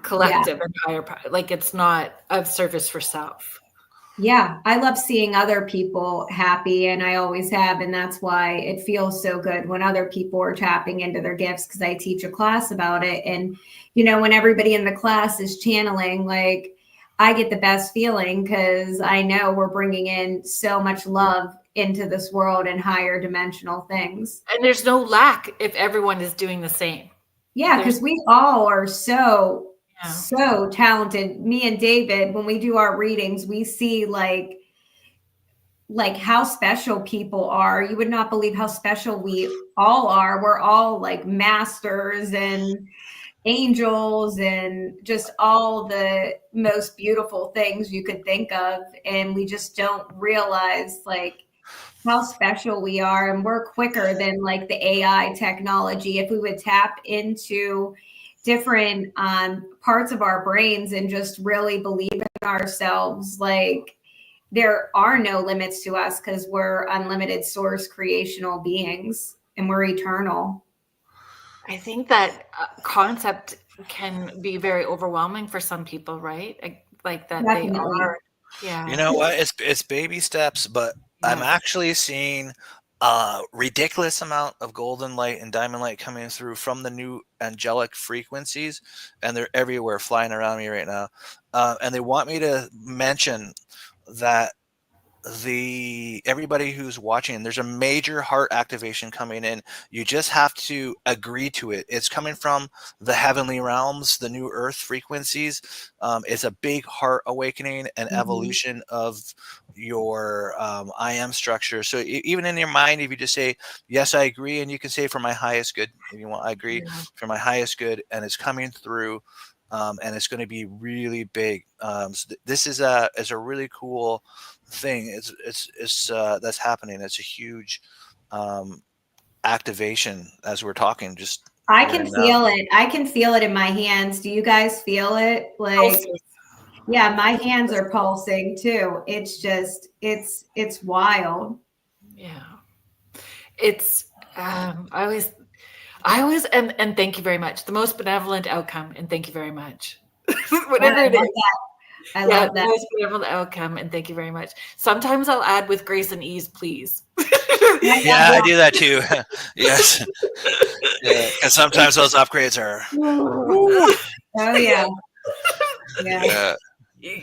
collective and higher power. Like, it's not of service for self. Yeah, I love seeing other people happy, and I always have. And that's why it feels so good when other people are tapping into their gifts, because I teach a class about it. And, when everybody in the class is channeling, like, I get the best feeling because I know we're bringing in so much love into this world and higher dimensional things. And there's no lack if everyone is doing the same. Yeah, because we all are so talented. Me and David, when we do our readings, we see like how special people are. You would not believe how special we all are. We're all like masters and angels and just all the most beautiful things you could think of. And we just don't realize like how special we are. And we're quicker than like the AI technology. If we would tap into different parts of our brains and just really believe in ourselves, like, there are no limits to us because we're unlimited source creational beings and we're eternal. I think that concept can be very overwhelming for some people, right? Like that. Definitely. They are. Yeah. You know what? It's baby steps, but I'm actually seeing a ridiculous amount of golden light and diamond light coming through from the new angelic frequencies, and they're everywhere, flying around me right now. And they want me to mention that everybody who's watching, there's a major heart activation coming in. You just have to agree to it. It's coming from the heavenly realms, the new earth frequencies. It's a big heart awakening and evolution of your I am structure. So even in your mind, if you just say, yes, I agree, and you can say, for my highest good, if you want, I agree, for my highest good, and it's coming through. And it's going to be really big. So this is a really cool thing. It's that's happening. It's a huge activation as we're talking. Just I can feel it. I can feel it in my hands. Do you guys feel it? Like, yeah, my hands are pulsing too. It's just, it's wild. Yeah, it's. I always, and thank you very much. The most benevolent outcome, and thank you very much. Whatever it is. I love that. The most benevolent outcome, and thank you very much. Sometimes I'll add with grace and ease, please. Yeah, I do that too. Yes. Yeah, because sometimes those upgrades are. Oh yeah. Yeah.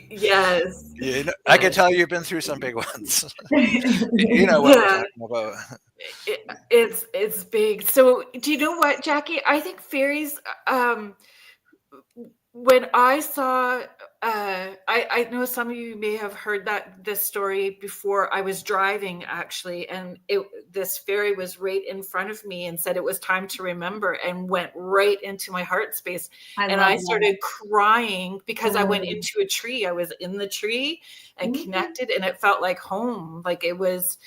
Yes. Yeah, I can tell you've been through some big ones. You know what we're talking about. It's big. So do you know what, Jackie? I think fairies, when I saw, I know some of you may have heard this story before. I was driving actually, and this fairy was right in front of me and said it was time to remember, and went right into my heart space. I started crying because I went into a tree. I was in the tree and connected, and it felt like home. Like it was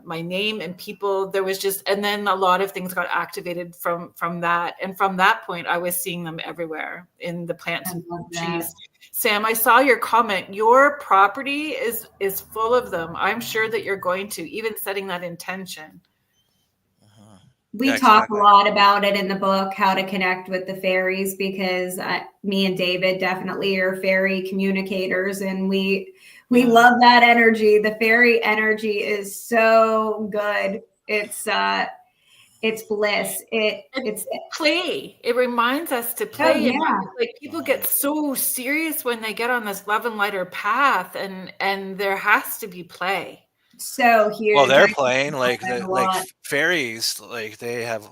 my name and people. There was just, and then a lot of things got activated from that. And from that point, I was seeing them everywhere in the plants and trees. Sam, I saw your comment. Your property is full of them. I'm sure that you're going to, even setting that intention. We talk a lot about it in the book, how to connect with the fairies, because me and David definitely are fairy communicators, and we love that energy. The fairy energy is so good. It's bliss. It's play. It reminds us to play. Oh, yeah. Like people get so serious when they get on this love and lighter path, and there has to be play. So huge. Well, they're playing like fairies, like they have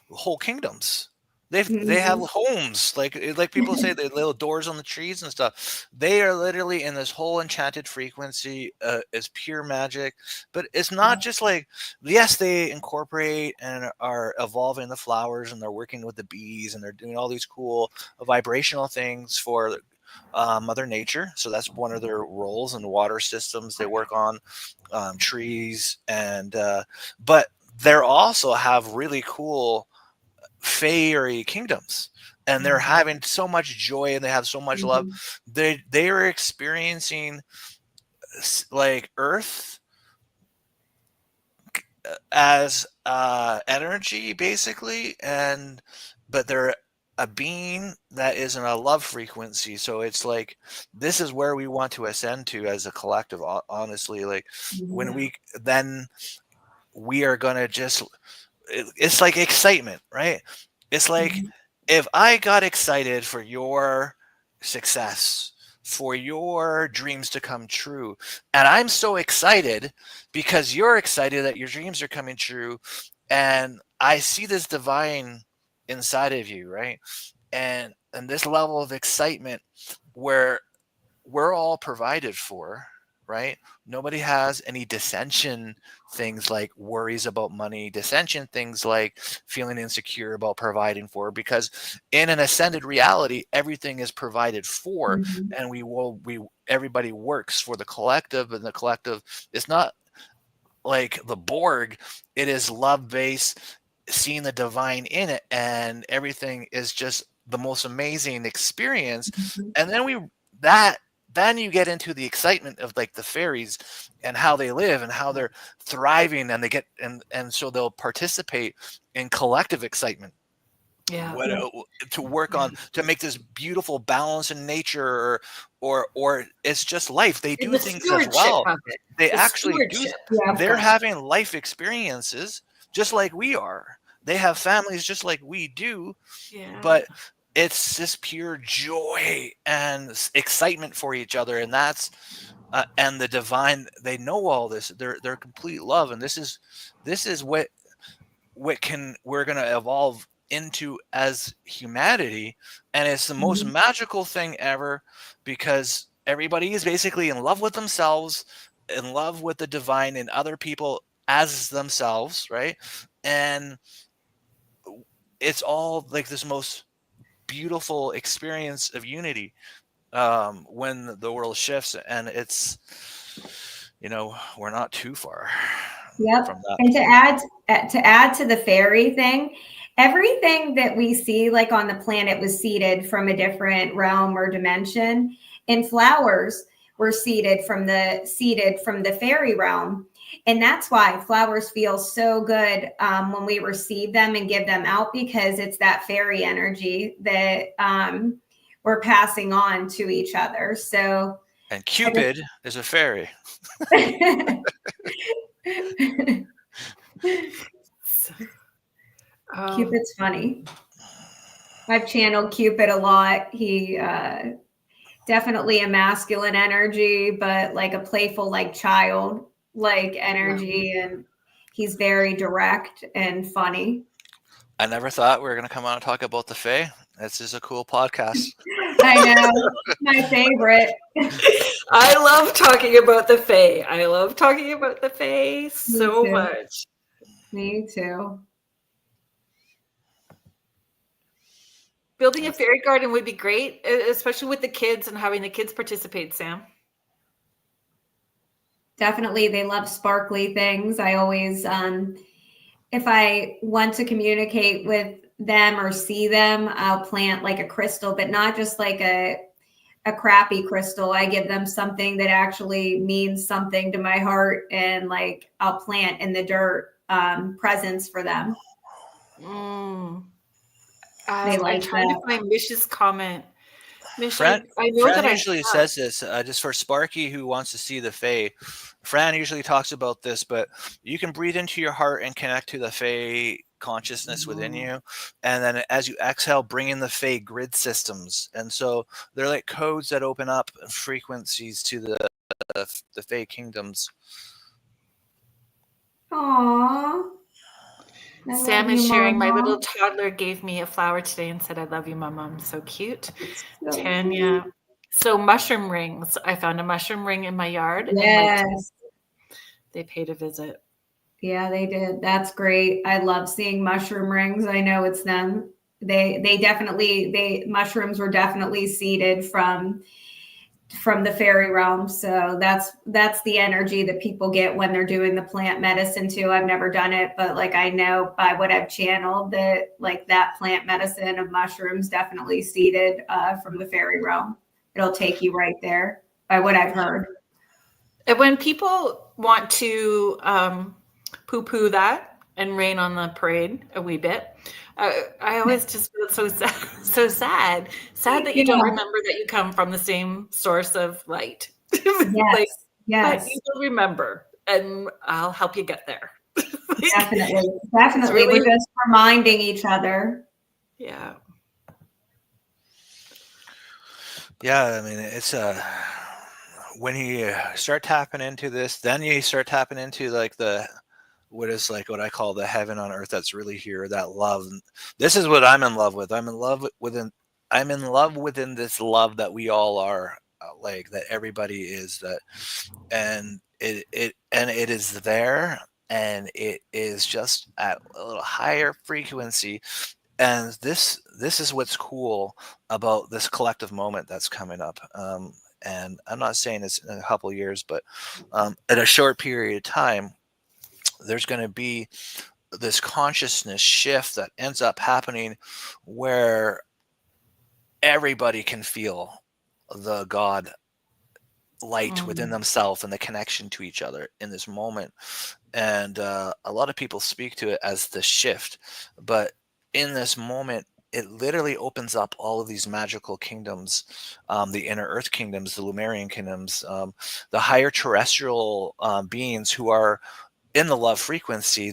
whole kingdoms. They have homes, like people say, the little doors on the trees and stuff. They are literally in this whole enchanted frequency. It's pure magic, but it's not just like, yes, they incorporate and are evolving the flowers, and they're working with the bees, and they're doing all these cool vibrational things for Mother Nature. So that's one of their roles. In water systems, they work on trees, and but they're also have really cool fairy kingdoms, and they're having so much joy, and they have so much love. They are experiencing like Earth as energy, basically, but they're a being that is in a love frequency. So it's like, this is where we want to ascend to as a collective, honestly. Like when we are gonna just, it's like excitement, right? It's like, if I got excited for your success, for your dreams to come true, and I'm so excited because you're excited that your dreams are coming true, and I see this divine inside of you, right? And this level of excitement where we're all provided for, right? Nobody has any dissension things like worries about money, dissension things like feeling insecure about providing for, because in an ascended reality, everything is provided for, and everybody works for the collective, and the collective is not like the Borg. It is love based, seeing the divine in it, and everything is just the most amazing experience. And then you get into the excitement of like the fairies and how they live and how they're thriving, and they get and so they'll participate in collective excitement. Yeah. To work on, to make this beautiful balance in nature, or it's just life. They do The things as stewardship well. of it. They The actually do. stewardship. They're having life experiences just like we are. They have families just like we do, Yeah. but it's just pure joy and excitement for each other, and that's and the divine. They know all this. They're complete love, and this is what we're gonna evolve into as humanity. And it's the most magical thing ever, because everybody is basically in love with themselves, in love with the divine and other people as themselves, right? And it's all like this most beautiful experience of unity when the world shifts, and it's, we're not too far from that And point. to add to the fairy thing, everything that we see like on the planet was seeded from a different realm or dimension, and flowers were seeded from the fairy realm. And that's why flowers feel so good when we receive them and give them out, because it's that fairy energy that we're passing on to each other. So, and Cupid is a fairy. Cupid's funny. I've channeled Cupid a lot. He definitely a masculine energy, but like a playful, like child, like energy, and he's very direct and funny. I never thought we were going to come on and talk about the Fae. This is a cool podcast. I know, my favorite. I love talking about the Fae. I love talking about the Fae so much. Me too. Building a fairy garden would be great, especially with the kids and having the kids participate, Sam. Definitely, they love sparkly things. I always, if I want to communicate with them or see them, I'll plant like a crystal, but not just like a crappy crystal. I give them something that actually means something to my heart, and like I'll plant in the dirt presents for them. I'm trying to find Mish's comment. Mish, Fran, I know Fran that usually says this just for Sparky, who wants to see the Fae. Fran usually talks about this, but you can breathe into your heart and connect to the Fae consciousness within you, and then as you exhale, bring in the Fae grid systems. And so they're like codes that open up frequencies to the Fae kingdoms. Aww. I Sam love is you, sharing. My Mama. little toddler gave me a flower today and said, "I love you, Mama." I'm so cute. So Tanya. sweet. So mushroom rings. I found a mushroom ring in my yard, and Yes. they paid a visit. Yeah, they did. That's great. I love seeing mushroom rings. I know it's them. Mushrooms were definitely seeded from the fairy realm. So that's the energy that people get when they're doing the plant medicine too. I've never done it, but like I know by what I've channeled that like that plant medicine of mushrooms definitely seeded from the fairy realm. It'll take you right there by what I've heard. And when people want to poo-poo that and rain on the parade a wee bit, I always just feel so sad, sad that you don't remember that you come from the same source of light. Yes, but you will remember, and I'll help you get there. Definitely. Really, We're just reminding each other. Yeah. Yeah, I mean, it's when you start tapping into this, then you start tapping into like what I call the heaven on earth that's really here, that love. This is what I'm in love with. I'm in love within this love that we all are, like that everybody is, that, and it is there, and it is just at a little higher frequency. And this is what's cool about this collective moment that's coming up. And I'm not saying this in a couple of years, but in a short period of time, there's going to be this consciousness shift that ends up happening where everybody can feel the God light within themselves and the connection to each other in this moment. And a lot of people speak to it as the shift, but in this moment, it literally opens up all of these magical kingdoms, the inner earth kingdoms, the Lumerian kingdoms, the higher terrestrial beings who are in the love frequency.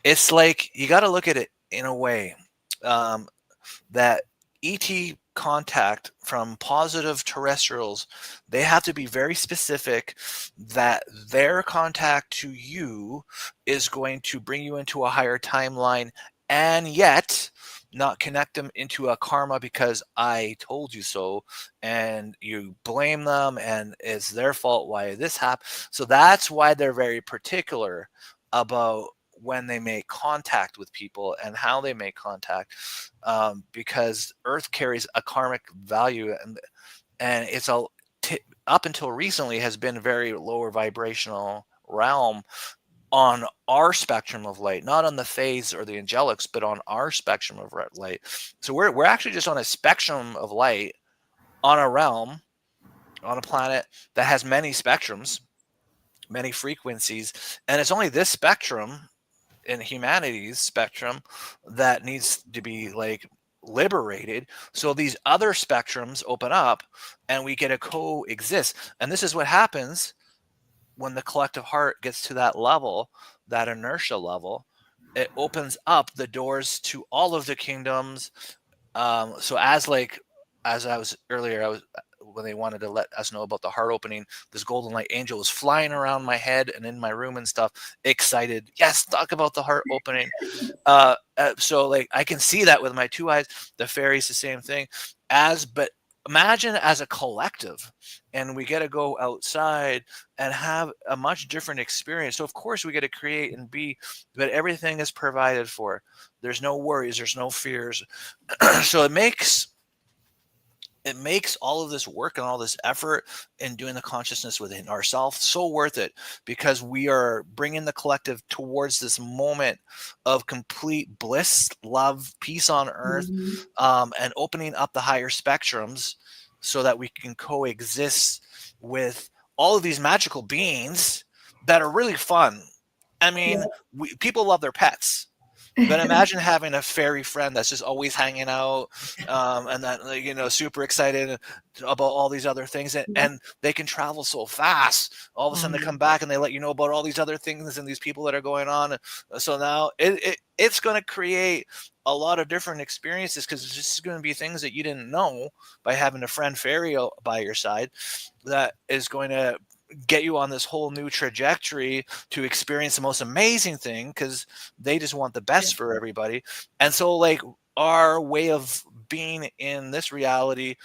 It's like, you got to look at it in a way that ET contact from positive terrestrials, they have to be very specific that their contact to you is going to bring you into a higher timeline, and yet not connect them into a karma because I told you so, and you blame them and it's their fault why this happened. So that's why they're very particular about when they make contact with people and how they make contact, because Earth carries a karmic value, and it's up until recently has been a very lower vibrational realm on our spectrum of light, not on the phase or the angelics, but on our spectrum of light. So we're actually just on a spectrum of light, on a realm, on a planet that has many spectrums, many frequencies, and it's only this spectrum in humanity's spectrum that needs to be like liberated, so these other spectrums open up and we get to coexist. And this is what happens when the collective heart gets to that level, that inertia level. It opens up the doors to all of the kingdoms. So as I was earlier, when they wanted to let us know about the heart opening, this golden light angel was flying around my head and in my room and stuff, excited. Yes, talk about the heart opening. So like I can see that with my two eyes. The fairies, the same thing. But imagine as a collective, and we get to go outside and have a much different experience. So of course we get to create and be, but everything is provided for. There's no worries, there's no fears. So it makes all of this work and all this effort in doing the consciousness within ourselves so worth it, because we are bringing the collective towards this moment of complete bliss, love, peace on earth, and opening up the higher spectrums so that we can coexist with all of these magical beings that are really fun. I mean, people love their pets. But imagine having a fairy friend that's just always hanging out, and that, like, super excited about all these other things, and they can travel so fast. All of a sudden, they come back and they let you know about all these other things and these people that are going on. So now it's going to create a lot of different experiences, because it's just going to be things that you didn't know by having a friend fairy by your side that is going to get you on this whole new trajectory to experience the most amazing thing, because they just want the best for everybody. And so like our way of being in this reality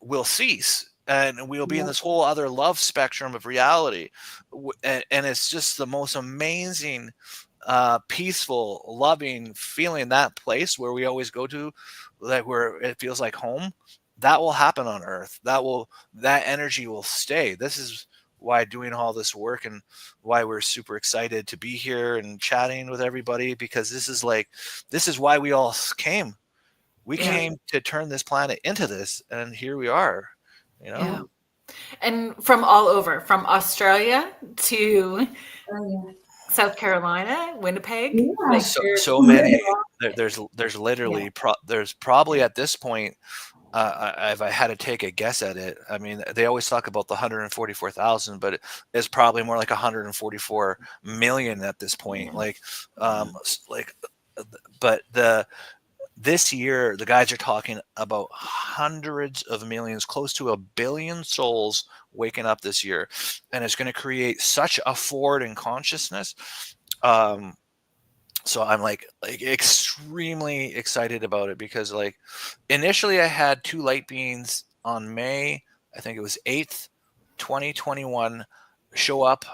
will cease, and we'll be in this whole other love spectrum of reality. And it's just the most amazing, peaceful, loving feeling, that place where we always go to, like where it feels like home. That will happen on Earth. That energy will stay. This is why doing all this work, and why we're super excited to be here and chatting with everybody, because this is why we all came. We came to turn this planet into this, and here we are, Yeah. And from all over, from Australia to South Carolina, Winnipeg. Yeah. So many. There's literally there's probably at this point, if I had to take a guess at it, I mean, they always talk about the 144,000, but it's probably more like 144 million at this point. But this year, the guys are talking about hundreds of millions, close to 1 billion souls waking up this year, and it's going to create such a forward in consciousness. So I'm like extremely excited about it, because like initially I had 2 light beings on May, I think it was 8th, 2021, show up,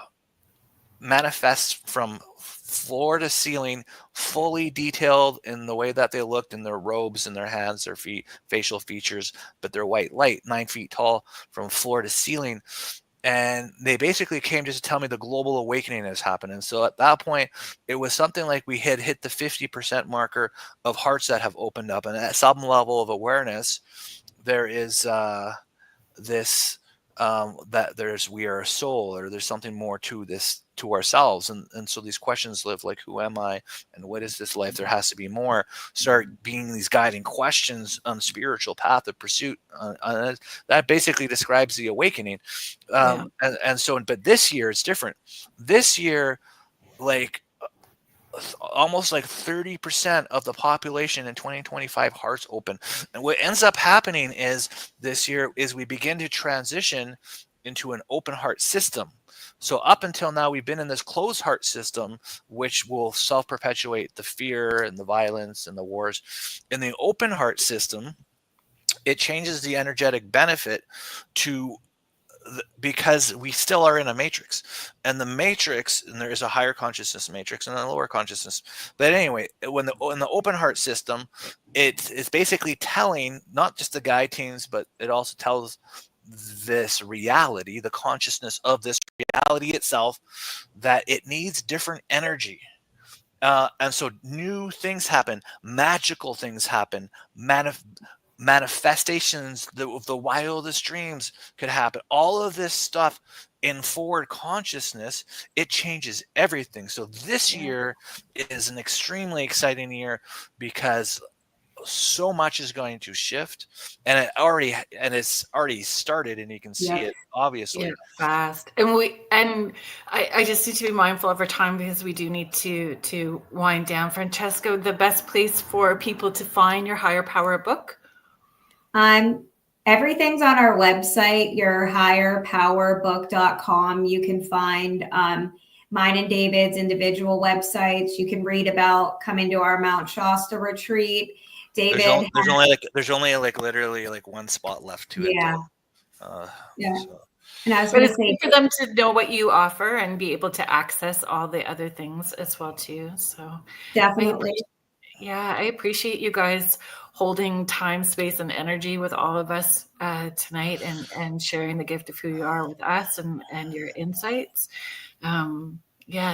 manifest from floor to ceiling, fully detailed in the way that they looked, in their robes, in their hands, their feet, facial features, but they're white light, 9 feet tall, from floor to ceiling. And they basically came just to tell me the global awakening has happened. And so at that point, it was something like we had hit the 50% marker of hearts that have opened up. And at some level of awareness, there is this that we are a soul, or there's something more to this, to ourselves. And so these questions live, like, who am I, and what is this life? There has to be more. Start being these guiding questions on spiritual path of pursuit. That basically describes the awakening. And so, but this year it's different. This year, like, almost like 30% of the population in 2025 hearts open. And what ends up happening is this year is we begin to transition into an open heart system. So up until now, we've been in this closed heart system, which will self-perpetuate the fear and the violence and the wars. In the open heart system, it changes the energetic benefit to, because we still are in a matrix, and the matrix, and there is a higher consciousness matrix and a lower consciousness. But anyway, in the open heart system, it's basically telling not just the guide teams, but it also tells this reality, the consciousness of this reality itself, that it needs different energy. And so new things happen, magical things happen, manifestations of the wildest dreams could happen. All of this stuff in forward consciousness, it changes everything. So this year is an extremely exciting year, because so much is going to shift, and it's already started, and you can see it obviously fast. And I just need to be mindful of our time, because we do need to wind down. Francesca, the best place for people to find your higher power book? Everything's on our website, yourhigherpowerbook.com. You can find mine and David's individual websites. You can read about coming to our Mount Shasta retreat. David, there's only literally like 1 spot left to it. So. And I was going to say, for them to know what you offer and be able to access all the other things as well too. So definitely. I appreciate you guys holding time, space, and energy with all of us tonight, and sharing the gift of who you are with us, and your insights.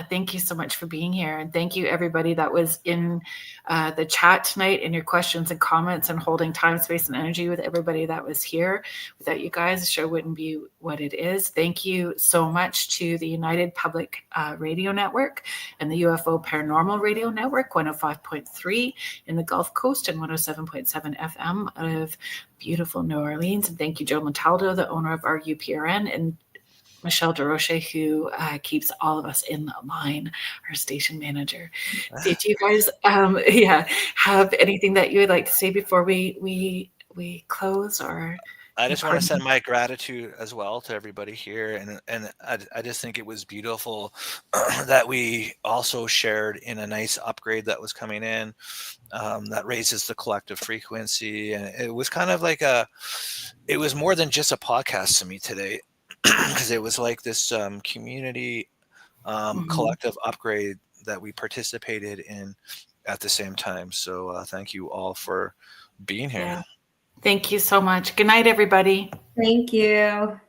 Thank you so much for being here. And thank you, everybody that was in the chat tonight, and your questions and comments, and holding time, space, and energy with everybody that was here. Without you guys, the show wouldn't be what it is. Thank you so much to the United Public Radio Network and the UFO Paranormal Radio Network, 105.3 in the Gulf Coast and 107.7 FM out of beautiful New Orleans. And thank you, Joe Montaldo, the owner of our UPRN, and Michelle DeRoche, who keeps all of us in line, our station manager. Did you guys have anything that you would like to say before we close, or I just want to send my gratitude as well to everybody here, and I just think it was beautiful that we also shared in a nice upgrade that was coming in, that raises the collective frequency, and it was kind of like it was more than just a podcast to me today, because it was like this community collective upgrade that we participated in at the same time. So thank you all for being here. Yeah. Thank you so much. Good night, everybody. Thank you.